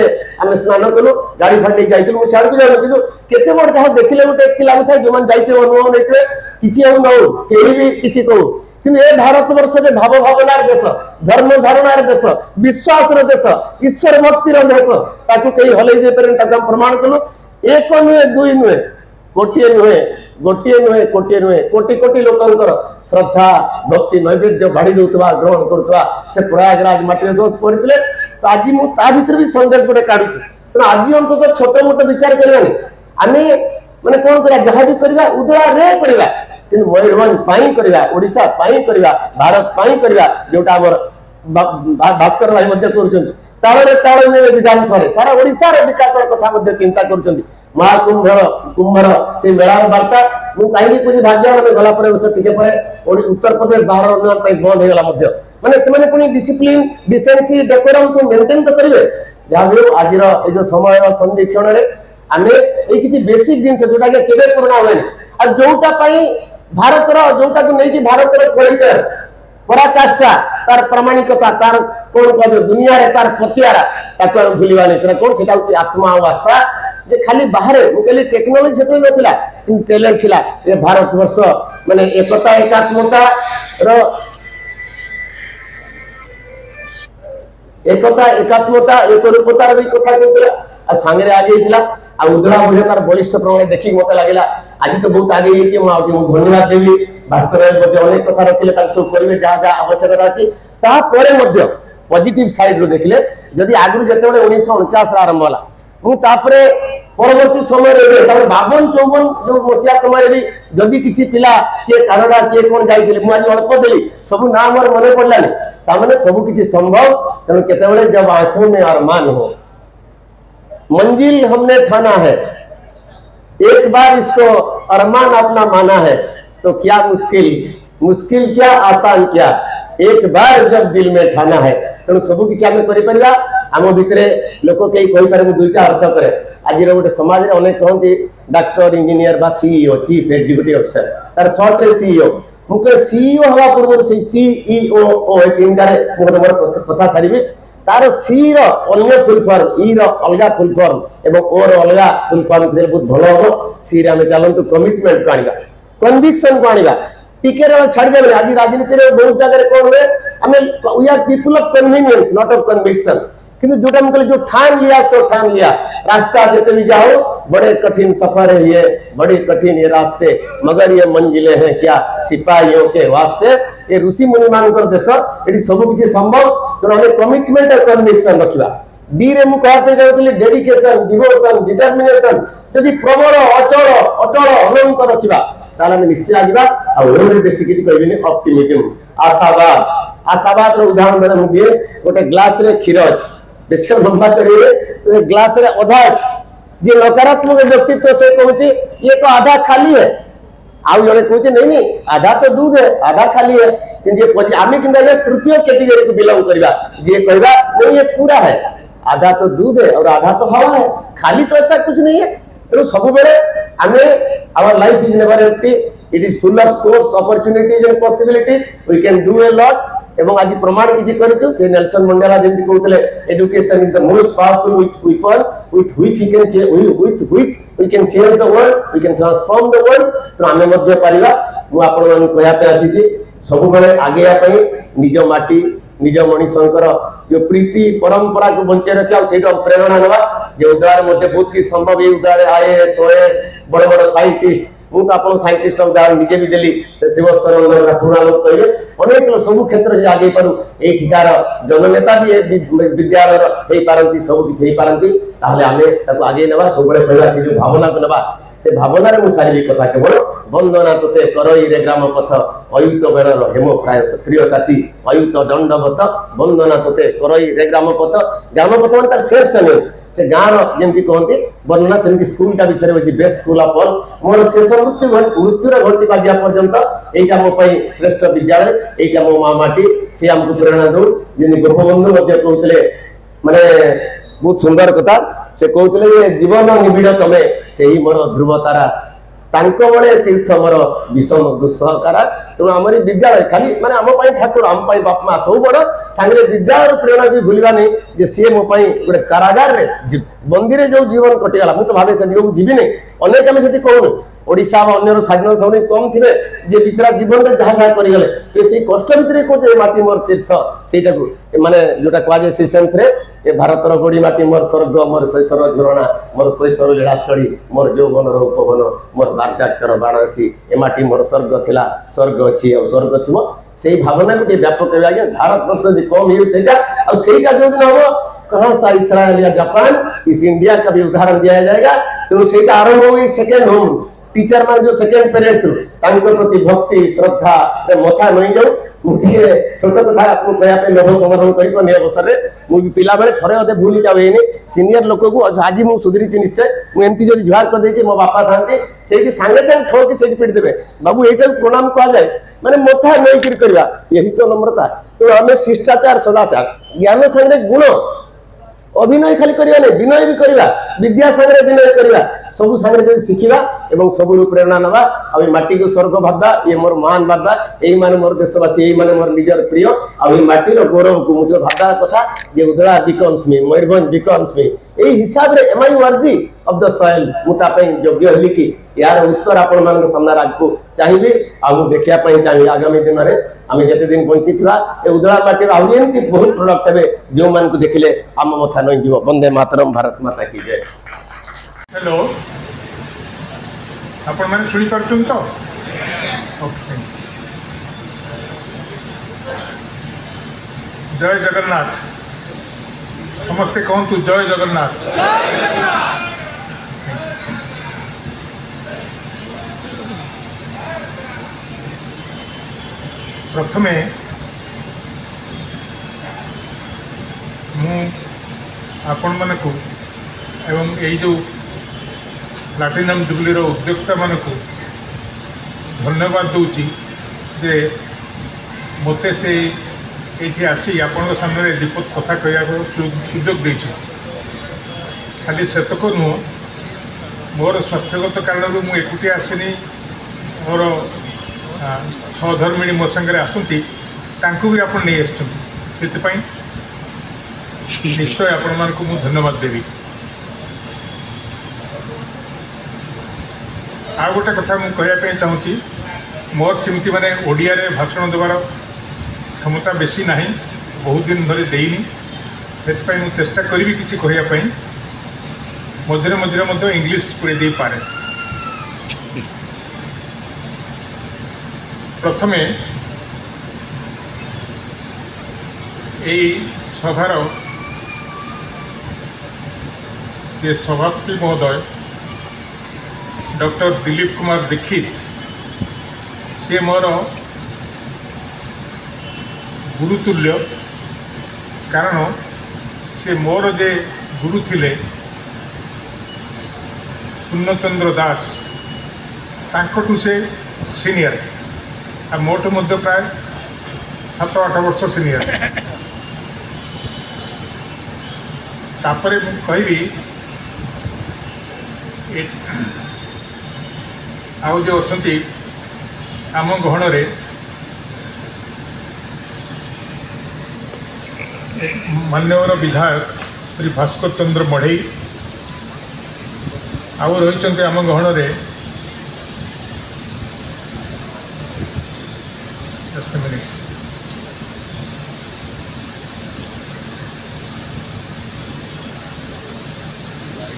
आम स्नान कलु गाड़ी फाड़ी जाइलु मुझे सियाड़ को जाऊँ कि केते बड़ जहाँ देखिले गोटे एति लगुता जो जाइए अनुभव नहीं किसी नौ कहीं भी किसी कहू कि भारत वर्ष जे भाव भावनार देश धर्म धारणार देश विश्वास देश ईश्वर भक्तिर देश ताकू कहीं हलई दे पारे प्रमाण कलु एक नुहे दुई नुहे गोटे नुहे गोटे नुहे कोटे नुहे कोटि कोटि लोकंकर श्रद्धा भक्ति नैवेद्य बाढ़ी दूसरा ग्रहण करुवा से प्रयागराज माटी पड़ते तो आज मु ता भीतर भी संदेश गोटे काढुछि तो आज अंतत छोट मोट विचार करबानी आमे माने कोन करा जहा भी करबा उदला रे करबा किंतु मयूरभंज पाई करबा ओडिसा पाई करबा भारत पाई करबा जोटा हमर भास्कर भाई मध्य करूछन ताळे ताळे में विधानसभा सारा ओडिसा रे विकास कथा मध्य चिंता करूछन महाकुंभ कुंभर से मेलार वार्ता मु कहीं कुछ भाग्य में गला पर वर्ष टिके पर उत्तर प्रदेश बाहर उन्नयन पर बंद होगला मध्य माने से माने पुनी डिसिप्लिन डिसेंसी डेकोरम सब मेंटेन तो करिवे जहा भी आज ए जो समय संदीक्षण रे आमे ए किछि बेसिक जिंस जोटा के केबे पूर्ण होएनी आ जोटा पई भारत रो जोटा को नै कि भारत रो परिचय पराकाष्ठा तार प्रामाणिकता तार कोन कहबे दुनिया रे तार पतियारा ताको भूलिबानी सेरा कोन सेटा होछि आत्मा और आस्था जे खाली बाहर मुकेली टेक्नोलॉजी सेटल नथिला किंतु टैलेंट थिला ए भारत वर्ष माने एकता एकात्मता रो एकता एकात्मता एक रूपतार भी कथा कहतला आ सांगे रे आगे हितला आ उदला बुझे तार बलिष्ठ प्रमाण देखि मते लागिला आज तो बहुत आगे हिची मु धन्यवाद देबी भास्कर मध्ये अनेक कथा रखिले ताक सब करिवे जहा जहा आवश्यकता अछि ता परे मध्ये पॉजिटिव साइड रो देखले जदी आगु जते 1949 रा आरंभ होला मु तापरे परवर्ती समय रे तापर 52 54 जो मसिया समय रे भी जदी किछि पिला के कनाडा के कोन जाइतिले मु आज अल्प देली सब नाम और मने पड़लानी ता माने सब किछि संभव तने केतेबेले जब आंखों में अरमान हो मंजिल हमने ठाना है एक बार इसको अरमान अपना माना है तो क्या मुश्किल मुश्किल क्या आसान क्या एक बार जब दिल में ठाना है तेणु सब किसी आम कर आम भितर लोक कई कहीपर दुईटा अर्थ करे आज गोटे समाज में अनेक कहते डाक्टर इंजीनियर बा सीईओ चीफ एग्जीक्यूटिव ऑफिसर तार सर्ट रे सीईओ मुझे सीईओ हवा पूर्व से सीईओ तीन कथा सारी तार सी अन्य फुल फॉर्म ई अलग फुल फॉर्म एवं ओ अलग फुल फॉर्म बहुत भल हम सी आम चलतु कमिटमेंट को आना कन्विक्शन को आना टिके छाड़देवे आज राजनीति में बहुत जगह कौन हुए आम we are people of convenience not of conviction किंतु जोटा मुझे जो ठान लिया सो ठान लिया रास्ता जितने भी जाओ बड़े कठिन सफर है ये बड़े कठिन ये रास्ते मगर ये मंजिलें हैं क्या सिपाहियों के वास्ते ये ऋषि मुनि मान देश ये सब किसी संभव तो हमें कमिटमेंट और कन्विक्शन रखा डी रे मुझे कहते डेडिकेशन डिवोशन डिटर्मिनेशन यदि प्रबल अचल अटल अनंत रखा ताला में निश्चय आजिबा आ ओरे बेसी किति कहबिनी ऑप्टिमिज्म आशावाद आशावाद रो उदाहरण बेले मु दिए गोटे ग्लास रे खीर अछि बेसी लंबा करिए तो ग्लास रे आधा अछि जे नकारात्मक व्यक्तित्व से कहूची ये तो आधा खाली है आउ जने कहूची नहीं आधा तो दूध है आधा खाली है जे आमे किंदा तृतीय कैटेगरी को बिलोंग करबा जे कहबा नहीं ये पूरा है आधा तो दूध है और आधा तो हवा है खाली तो ऐसा कुछ नहीं है तो सब बेले आमे our life is never empty it is full of scopes opportunities and possibilities we can do a lot एवं आज प्रमाण किछि करछु से नेल्सन मंडेला जेंति कहतले education is the most powerful weapon with which we can change the world we can transform the world तो आमे मध्य परिबा मु आपण मान कहया पे आसी सब बेले आगे आ पई निज माटी निज मनीषंकर जो प्रीति परंपरा को बंचे रखा से प्रेरणा नवा जो उदाहरण मध्य बहुत कि संभव ये उदाहरण आईएएस ओएस बड़ बड़ साइंटिस्ट मु तो आपन साइंटिस्ट उदाहरण निजे भी देली से शिवशरण पुराण लोग कहले अनेक सब क्षेत्र जे आगे पारु ए ठिकार जननेता भी विद्यालय हे पारंती सब किछि हे पारंती ताहले आमे ताको आगे नवा सब बड़े कहला से जो भावना को नवा से भावना रे मु सारी कथा केवल वंदना तोते करई रे ग्राम पथ अयुत बेरर हेमो प्राय प्रिय साथी अयुत दंडवत वंदना तोते करई रे ग्राम पथ मान तार श्रेष्ठ नहीं से गाँव जमी कहते वर्णना सेमती स्कूल टा विषय में best school of all more शेष मृत्युर घंटी बाजिया पर्यंत एटा मो पई श्रेष्ठ विद्यालय एटा मो माँ माटी से हमको प्रेरणा दो जिन गोपबंधु कहते माने बहुत सुंदर कथा से कहते जीवन निबिड़ तमे से ही मोर ध्रुव तारा तांको बड़े तीर्थ मोर विषम दुस्सहकारा तेणु आमरी विद्यालय खाली माने आम ठाकुर आम बाप माँ सब बड़ सांगे विद्यालय प्रेरणा भी भूलवा नहीं जे सी मो गोटे कारागार रे बंदी रे जो जीवन कटिगला मुझे भावे से दिगो जीवी नहीं अनेक आम से कहूँ ओडिशा अन्य स्वाधीन समय कम थे जे बिचरा जीवन में जहाँ जहाँ करगले से कष्ट भितर कौटे माटी मोर तीर्थ से माने जोटा कहुए से सेन्स रे ए भारतर गोड़ी माटी मोर स्वर्ग मोर शैशव झरणा मोर कैशोर लीलास्थली मोर यौवन उपवन मोर वार्ताक्षर बाराणसी ए माटी मोर स्वर्ग थिला स्वर्ग अच्छी और स्वर्ग थी से भावना गोटे व्यापक आज्ञा भारत वर्ष यदि कम हो जो दिन हम कहाँ सा इसराइल या जापान, इस इंडिया का भी उदाहरण दिया जाएगा। तो सेटा आरंभ हो गई सेकेंड होम टीचर मान जो सेकेंड पेरेंट्स प्रति भक्ति श्रद्धा मथा नहीं जाऊ। मुझे छोट कथा आपको कहया पे लोभ समरण कहि को ने अवसर रे मु पिला बेले थरे अदे भूली जावेनी सीनियर लोक को आज मु सुधरी छि निश्चय। मु एमती जदी जुहार कर देछि मो बापा थांते सेठी संगे संग ठोकी सेठी पिट देबे बाबू एटा प्रणाम कहा जाए माने मथा नहीं किर करबा यही तो नम्रता। तो हमें शिष्टाचार सदाचार ज्ञान संगे गुण अभिनय खाली करिया नहीं विनय भी करिया विद्या संगे विनय करिया सबु संगे जदी सिखिबा एवं सबु प्रेरणा नबा आ माटी को स्वर्ग भाबा ये मोर महान बाबा एई माने मोर देशवासी एई माने मोर निजर प्रिय आ माटी रो गौरव को मुझे भाबा कथा जे उदला बिकम्स मी मयूरभंज बिकम्स मी एई हिसाब रे M I worthy of the soil मुता पे योग्य हली कि यार उत्तर आपण मान सामने राखू चाहिए आ मु देखिया पई चाहिए आगामी दिन रे आमे जते दिन बंची थिबा ए उदला माटी रो आउरी एमती बहुत प्रोडक्ट हेबे जो मान को देखिले आम मथा नहीं जीव। वंदे मातरम, भारत माता की जय। हेलो आपण मैंने शुणी पार्छन तो ओके जय जगन्नाथ समस्ते कहतु जय जगन्नाथ। प्रथमे आपण मानक एवं यही जो प्लाटिनम जुबली उद्योक्ता मानक धन्यवाद दूची जे मते से ये आसी आपण सामने दीपक कथा कहया सुजोग देछि। खाली सेतक नुह मोर स्वास्थ्यगत कारण मु एकुटी आसनी मोर सहधर्मिणी मो संगे आसती भी आप नहीं आसपाई निश्चय आपण मान को धन्यवाद देवी। आ गोटे कथा मुझे कहवाई चाहूँगी मोर सेमती माने ओडिया रे भाषण देवार क्षमता बेसी ना बहुत दिन धरी देनी से चेष्टा करी किसी कहवाई मझे मझे इंग्लीश पूरे दे पारे। प्रथमे यही सभार ये सभापति महोदय डॉक्टर दिलीप कुमार दीक्षित से मोर गुरुतुल्य कारण से मोर जे गुरु थिले पूर्णचंद्र दास तांकटू से सीनियर आ मोटू मध्य प्राय 7-8 वर्ष सीनियर। तापरे मु कहबी आउ जो अछंती आम गहण रे मान्यवर विधायक श्री भास्कर चंद्र मढ़ई आउ रही आम गहण रे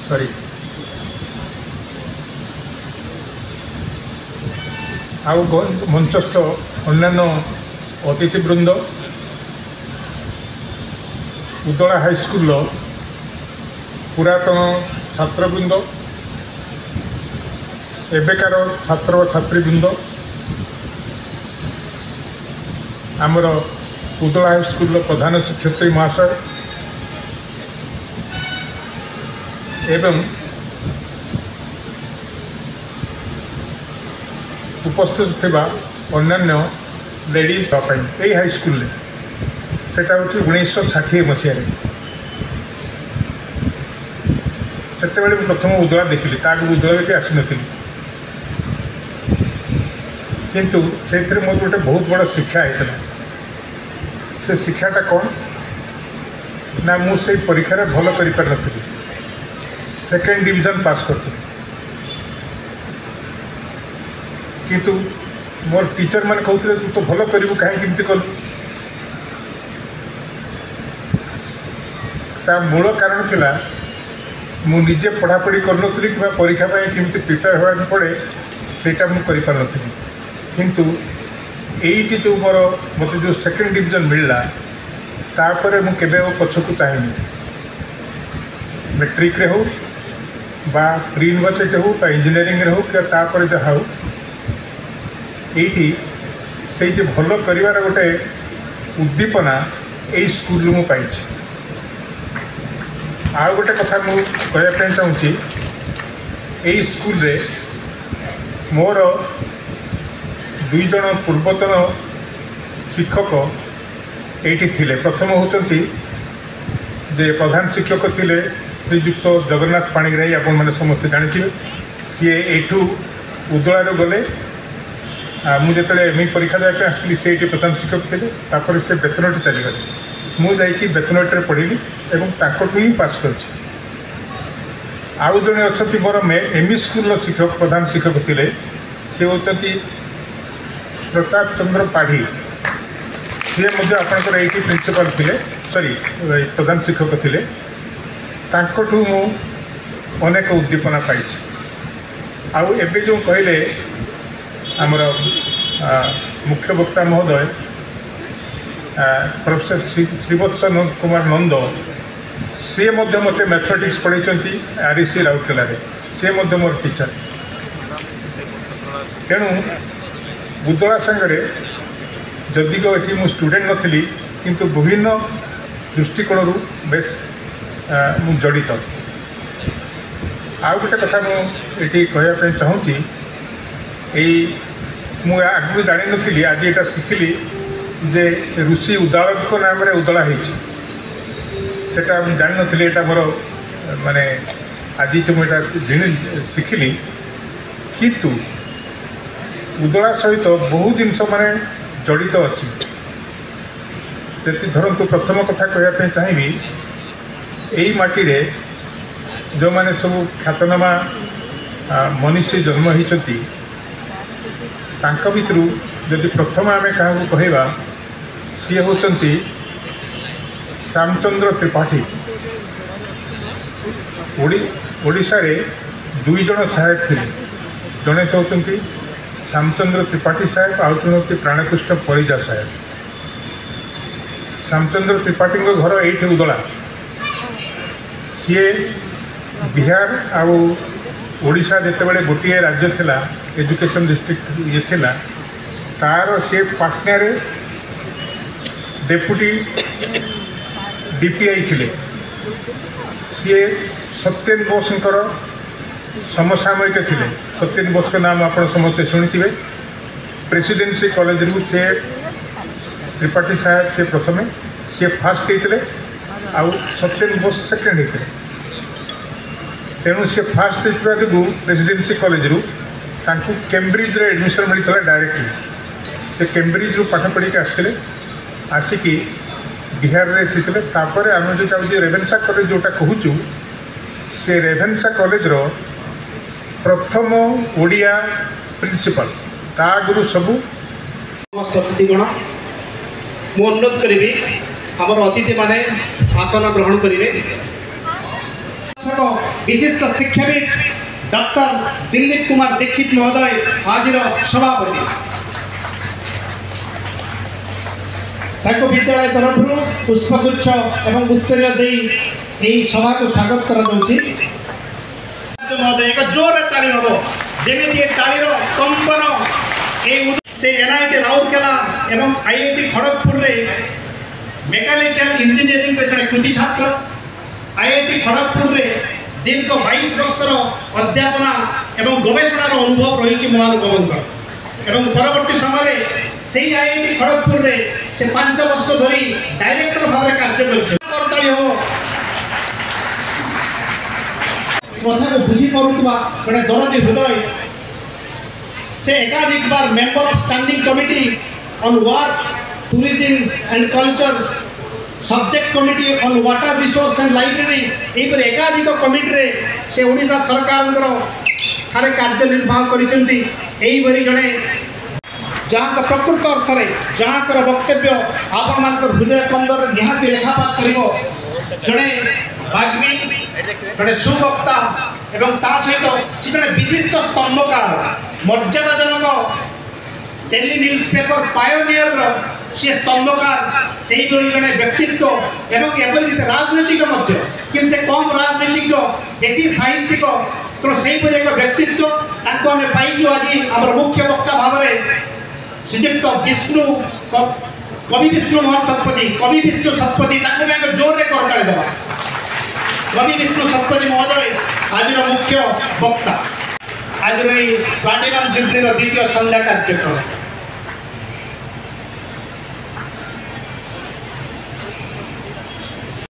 सॉरी आउ मंचस्थ अन्यान्य अतिथिवृंद उदला हाईस्कूल पुरातन छात्रवृंद एबेकार छात्र छात्रीवृंद आमर उदला हाईस्कूल प्रधान शिक्षयित्री महाशय एवं उपस्थित थिबा अन्यान्य लेडीज यही हाईस्कूल से 1960 मसीह से प्रथम उदला देखिली उदला भी आसी नी किंतु से मोर गोटे बहुत बड़ शिक्षा होता से शिक्षाटा कौन ना मुझे परीक्षा भल कर सेकेंड डिवीजन पास करती किंतु मोर टीचर मैंने कहते तू तो भल करू कहीं कलु ता मूल कारण थिला मु निजे पढ़ापढ़ी करनथली कि परीक्षा केमती प्रिपेयर होगा पड़े सेटा मु करि पारनथली किंतु एइटी जो मोर मते जो सेकेंड डिवीजन मिलला तापर मु केबे पछकु चाहिनी मैट्रिक रे हो बा प्री यूनिवर्सिटी हो बा इंजीनियरिंग रे हो कि तापर जहाँ हो ये से भल कर गोटे उद्दीपना यही स्कूल मु पाई आउ गोटे कथा मुझे चाहूँगी यही स्कूल रे मोर 2 जन पूर्वतन शिक्षक ये थिले। प्रथम होती जे प्रधान शिक्षक थिले श्रीजुक्त जगन्नाथ पाणिग्राही आपण मैंने समस्त जानी सी एठू उदलार गले मुझे एम परीक्षा देवाई आसली से प्रधान शिक्षक थे तापर से बेतनटी चलीगले मुझे बेतनटी पढ़ी और ही पास कर आउ जड़े अच्छा मोर एमई स्कूल शिक्षक प्रधान शिक्षक थे सी होती प्रताप चंद्र पाढ़ी सी आपंकर ये प्रिंसिपाल थे सॉरी प्रधान शिक्षक थे तांकठू मु अनेक उद्दीपना पाई आउ एबे जो कहले आमर मुख्य वक्ता महोदय प्रोफेसर श्रीवत्स कुमार नंद सी मत मैथमेटिक्स पढ़ाई आरईसी राउरकेला सी मोर टीचर तेणु उदला सांगे जदि ये मु स्टूडेंट नथी किंतु विभिन्न दृष्टिकोण बेस मु जड़ित आउ गोटे कथा मुझे कहवाई चाहूँगी मुझे आगे जानी नी आज यहाँ शिखिली जे ऋषि उदालक नाम उदला सेटा जानी नी यहाँ मोर माने आज जो मुझे शिखिली किंतु उदला सहित बहुत जिनस माने जड़ित अच्छी धरतु प्रथम कथा कहवाई चाहिए यही माटी रे जो माने सब ख्यातनामा मनुष्य जन्म होती भितर जदि प्रथम आम क्या कहवा सी होती श्यामचंद्र त्रिपाठी ओडिशा रे 2 जन सहायक थे जड़े होती श्यामचंद्र त्रिपाठी साहेब आउ जन होती प्राणकृष्ण परिजा साहेब। श्यामचंद्र त्रिपाठी घर ये उदला सी बिहार आउ ओडिशा जितेबाला गोटे राज्य थिला एजुकेशन डिस्ट्रिक्ट ये थिला तार से पाटना रे डेपुटी डीपीआई थिले सी सत्येन बोसंकर समसामयिक थिले। सत्येन बोस का नाम आप समस्ते शुणिथिबे। प्रेसिडेंसी कॉलेज रु से त्रिपाठी साहेब से प्रथम सी फास्ट होते आउ सत्येन बोस सेकेंड होते तेणु सी फास्ट होता जो प्रेसिडेंसी कॉलेज रु कैम्ब्रिज एडमिशन मिलता डायरेक्टली से कैम्ब्रिज रु पाठ पढ़ी आसते आसिकी बिहार रे थी तापर आम जो चाहूँ रेभेन्सा कॉलेज जोटा कहूँ से रेभेन्सा कॉलेज रो प्रथम ओडिया प्रिंसिपल ता गुरु सबू समस्त अतिथिगण मु अनुरोध करी आमर अतिथि माने आसन ग्रहण करेंगे। विशिष्ट शिक्षाविद डॉक्टर दिलीप कुमार दीक्षित महोदय आज सभापति विद्यालय तरफ पुष्पगुच्छ एवं उत्तर दे सभा को स्वागत कर महोदय एक जोर ताली हम जमी तालीर कंपन से एनआईटी राउरकेला एवं आईआईटी खड़गपुर रे मेकानिकल इंजीनियरिंग रे जड़े कृति छात्र आईआईटी खड़गपुर रे दीर्घ 22 वर्षर अध्यापना एवं गवेषणार अनुभव रही महानुभावंकर एवं परवर्ती समय से आईआईटी खड़गपुर रे से 5 वर्ष धरी डायरेक्टर भाव में कार्य करताली हो कथा को बुझी पारुवा जड़े दरदी हृदय से एकाधिक बार member of standing committee on works tourism and culture subject committee on water resource and library यहीपर एकाधिक कमिटी रे से ओडिशा सरकार ठारे कार्य निर्वाह करते जड़े जहाँ प्रकृत अर्थ में जहाँ वक्तव्य आपण मान हृदय कंदर निहाती रेखापात कर जड़े बाग्मी जड़े सुवक्ता एवं ता सहित जड़े विशिष्ट स्तंभकार मर्यादाजनक डेली न्यूज पेपर पायोनियर सी स्तंभकार से जड़े व्यक्तित्व एवं एपरिक से राजनैतिक कि से कम राजनैतिक बेसी साहित्यिक तो से एक व्यक्तित्व आम पाइचु आज आम मुख्य वक्ता भाव में श्रीजुक्त विष्णु कवि विष्णु मोहन शतपथी कवि विष्णु शतपथी जोर से करताड़ी देवा कवि विष्णु शतपथी महोदय आज मुख्य वक्ता आज प्लाटिनम जुबली द्वितीय संध्या कार्यक्रम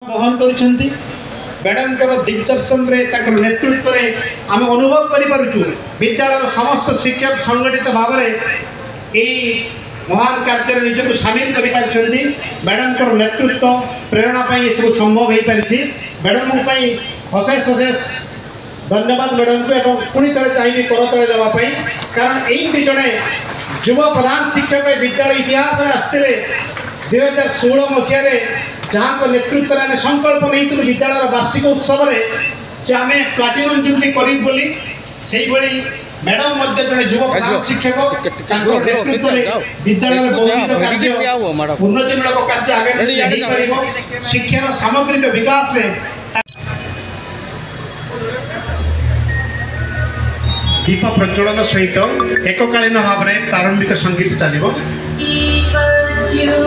बहन कर मैडम दिग्दर्शन नेतृत्व में आम अनुभव करूँ विद्यालय समस्त शिक्षक संगठित भाव में यही महान कार्य निजक सामिल कर मैडम नेतृत्व प्रेरणा सब संभव हो पारी मैडम अशेष अशेष धन्यवाद मैडम को पुणी थे चाहिए करतले देवाई कारण यही जड़े युव प्रधान शिक्षक विद्यालय इतिहास में आसते 2016 मसीह जहाँ नेतृत्व में संकल्प नहीं विद्यालय वार्षिक उत्सव में आम प्लाटिनम जुबली करी से मैडम जड़े युव प्रधान शिक्षक नेतृत्व विद्यालय बहुविध कार्य उन्नतिमूलक कार्य आगे शिक्षार सामग्रिक विकास में दीप प्रज्वलन सहित एककालीन भाव में प्रारंभिक संगीत चलो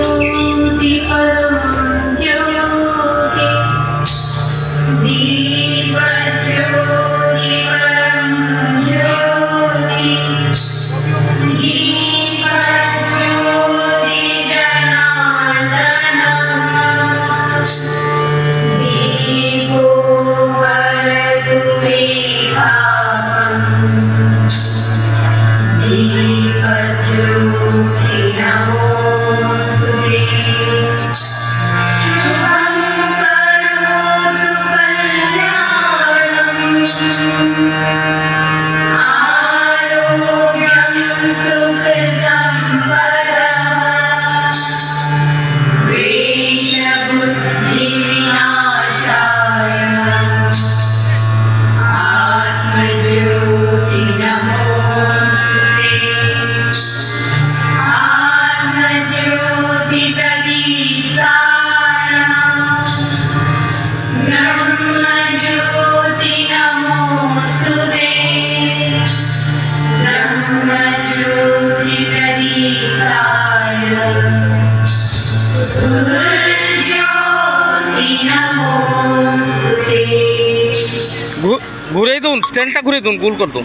घुरे दून स्टैंड घुरे दून गोल कर दूं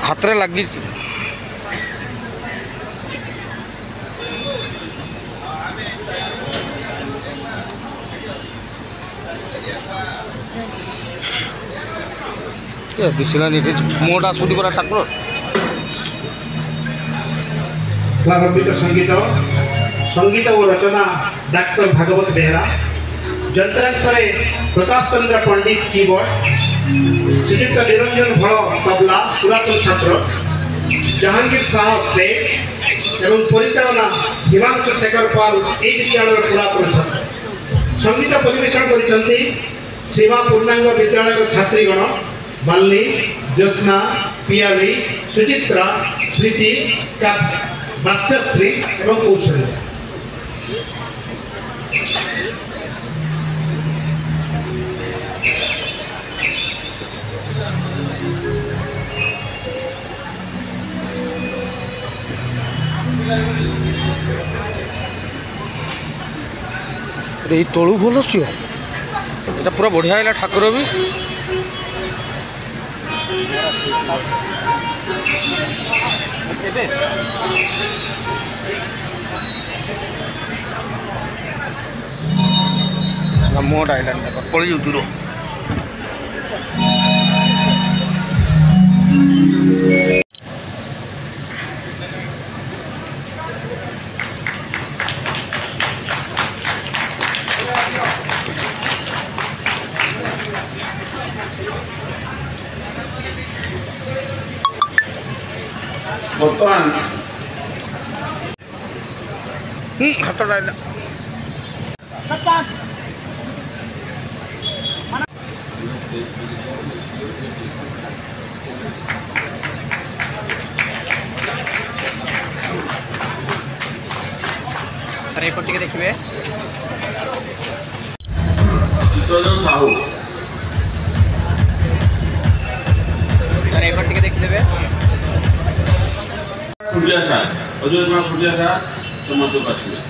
हाथ रे लगी दिशलानी मोटा सुटी करा ठाकुर प्रारंभिक संगीत संगीत और रचना डॉक्टर भागवत बेहरा यंत्रांश प्रताप चंद्र पंडित कीबोर्ड श्रीयुक्त निरंजन भड़ तबला पुरातन छात्र जहांगीर साहब प्लेट एवं परिचालना हिमांशु शेखर पाल ए विद्यालय पुरातन छात्र संगीत परिवेशन कर सेवा पूर्णांग विद्यालय छात्रीगण मालिनी ज्योत्ना पियाली सुचित्रा प्रीति बास्यश्री एवं कौशल तलू भल ये पूरा बढ़िया है ठाकुर भी मोट आइलैंड पड़ जाऊँ बर्तमान हाथ डाल ସାର୍ ଏପଟେ ଟିକେ ଦେଖିବେ। ଚିତ୍ତରଞ୍ଜନ ସାହୁ। ସାର୍ ଏପଟେ ଟିକେ ଦେଖିଦେବେ। ଖୁଣ୍ଟିଆ ସାର୍ ଅଜୟ କୁମାର ଖୁଣ୍ଟିଆ ସାର୍ ସମସ୍ତଙ୍କୁ ଆସିବେ।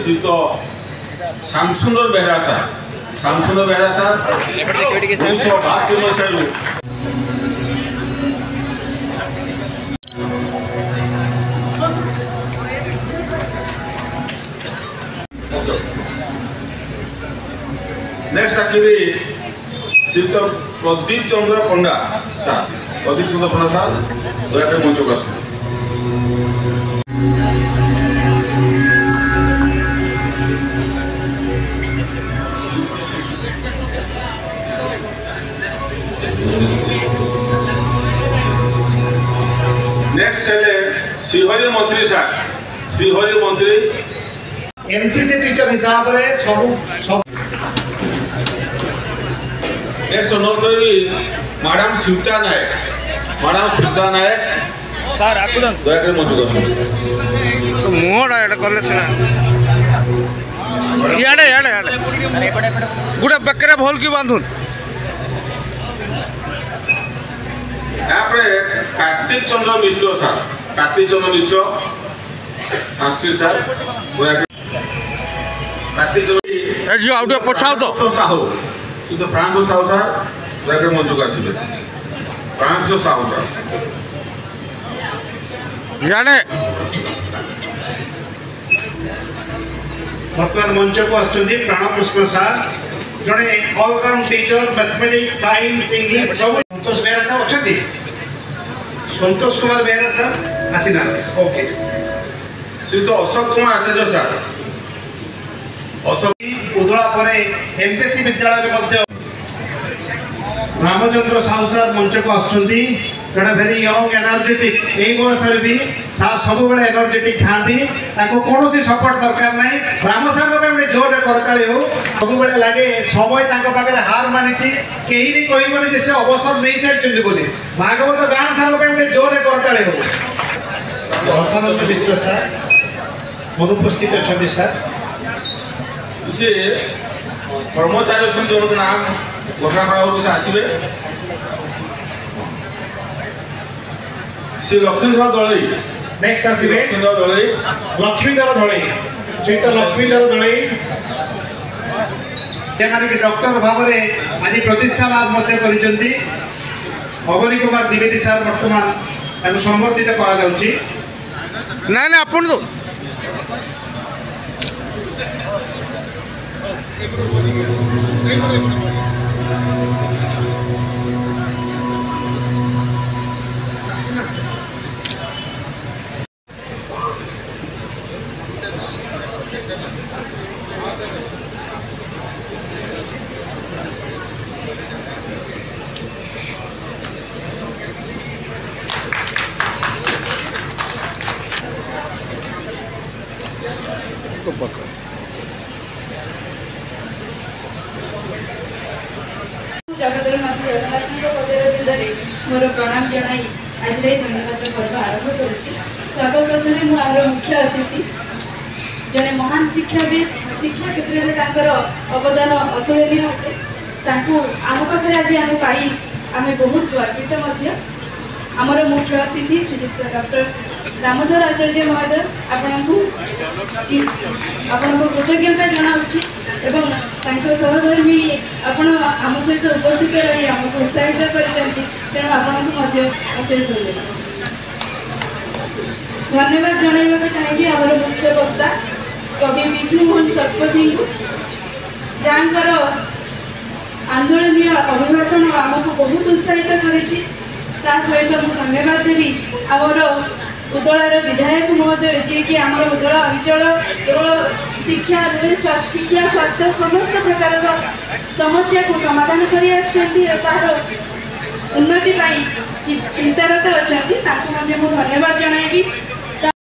ଶ୍ରୀଯୁକ୍ତ ଶ୍ୟାମସୁନ୍ଦର ବେହେରା ସାର୍। ଶ୍ୟାମସୁନ୍ଦର ବେହେରା ସାର୍ 1972 ମସିହାରୁ नेक्स्ट डाकिबी श्रीयुक्त प्रदीप चंद्र पंडा सार। प्रदीप चंद्र पंडा सार दयाकर मंच को आसु। नेक्स्ट है श्रीहरि मंत्री सार। श्रीहरि मंत्री एनसीसी टीचर हिसाब रे सब नेक्स्ट अनुरोध करी मैडम शिवता नायक। मैडम शिवता नायक ସାର୍ ଆକୁଦନ୍ दयाकर मंच को आसु। ମୁହଁଟା ଏଇଟା କଲେ ସିନା ଇଆଡ଼େ ଇଆଡ଼େ ଇଆଡ଼େ ଗୋଟେ ବେକରେ ଭଲ କି ବାନ୍ଧୁନ୍। यापरे कार्तिक चंद्र मिश्र सार। कार्तिक चंद्र मिश्र संस्कृत सार कार्तिक जो आउट पछाओ तो साहू किंतु प्रांत साहू सार दयाकर मंच को आसबे। प्रांत साहू सार इआड़े वर्तमान मंच को आसुଛନ୍ତି प्राणकृष्ण सार जड़े all round teacher mathematics science English सब। संतोष बेहरा सार अच्छा संतोष कुमार बेहरा सार आसीना। Okay Shriyukta Ashok Kumar Acharya sir. अशोक उदला परे एमपीसी विद्यालय मध्य रामचंद्र साहू सार मंच को आसुଛନ୍ତି जड़े भेरी यंग एनर्जेटिक यही बयस भी सार सब बड़े एनर्जेटिक था कौन सपोर्ट दरकार ना। राम सार गोटे जोर करताली हो सब बड़े लगे समय पाखे हार मानी कहीं भी कहबनी से अवसर नहीं सारी बोली। भागवत गाण सार गोटे जोर करताली हो। हसानंद मिश्र सार अनुपस्थित अच्छा सार। किसी कर्मचारी अच्छा जो नाम घोषणा करा आसबे। श्री लक्ष्मीधर दलई नेक्स्ट आसबे। लक्ष्मीधर दलई लक्ष्मीधर दलई श्रीयुक्त लक्ष्मीधर दलई डॉक्टर भाव में आज प्रतिष्ठा लाभ करिसेंती। अवनी कुमार द्विवेदी सार वर्तमान संबर्धित करा जाउची। ना ना अपन तो मोर प्रणाम जनाई आज धन्यवाद पर्व आरंभ करुच्ची। सर्वप्रथमे मुझे मुख्य अतिथि जड़े महान शिक्षाविद शिक्षा क्षेत्र में अवदान अतुलनीय अटे। आम पाखे आज आम पाई आम बहुत गर्वित। आमर मुख्य अतिथि श्रीयुक्त डॉक्टर दामोदर आचार्य महोदय आपन कृतज्ञता जनाऊँगी एवं सहधर्मी आपण आम सहित उपस्थित रही आमको उत्साहित कर तेणु आपको अशेष धन्यवाद जनवाक चाहिए। आमर मुख्य वक्ता कवि विष्णुमोहन शतपथी जहाँकर आंदोलनीय अभिभाषण आमको बहुत उत्साहित कर सहित मुझे धन्यवाद देवी आमर उदलार विधायक महोदय जी कि आम उदला अंचल केवल शिक्षा शिक्षा स्वास्थ्य समस्त प्रकार समस्या को समाधान कर तार उन्नति चिंतारत अच्छा धन्यवाद जनइबी।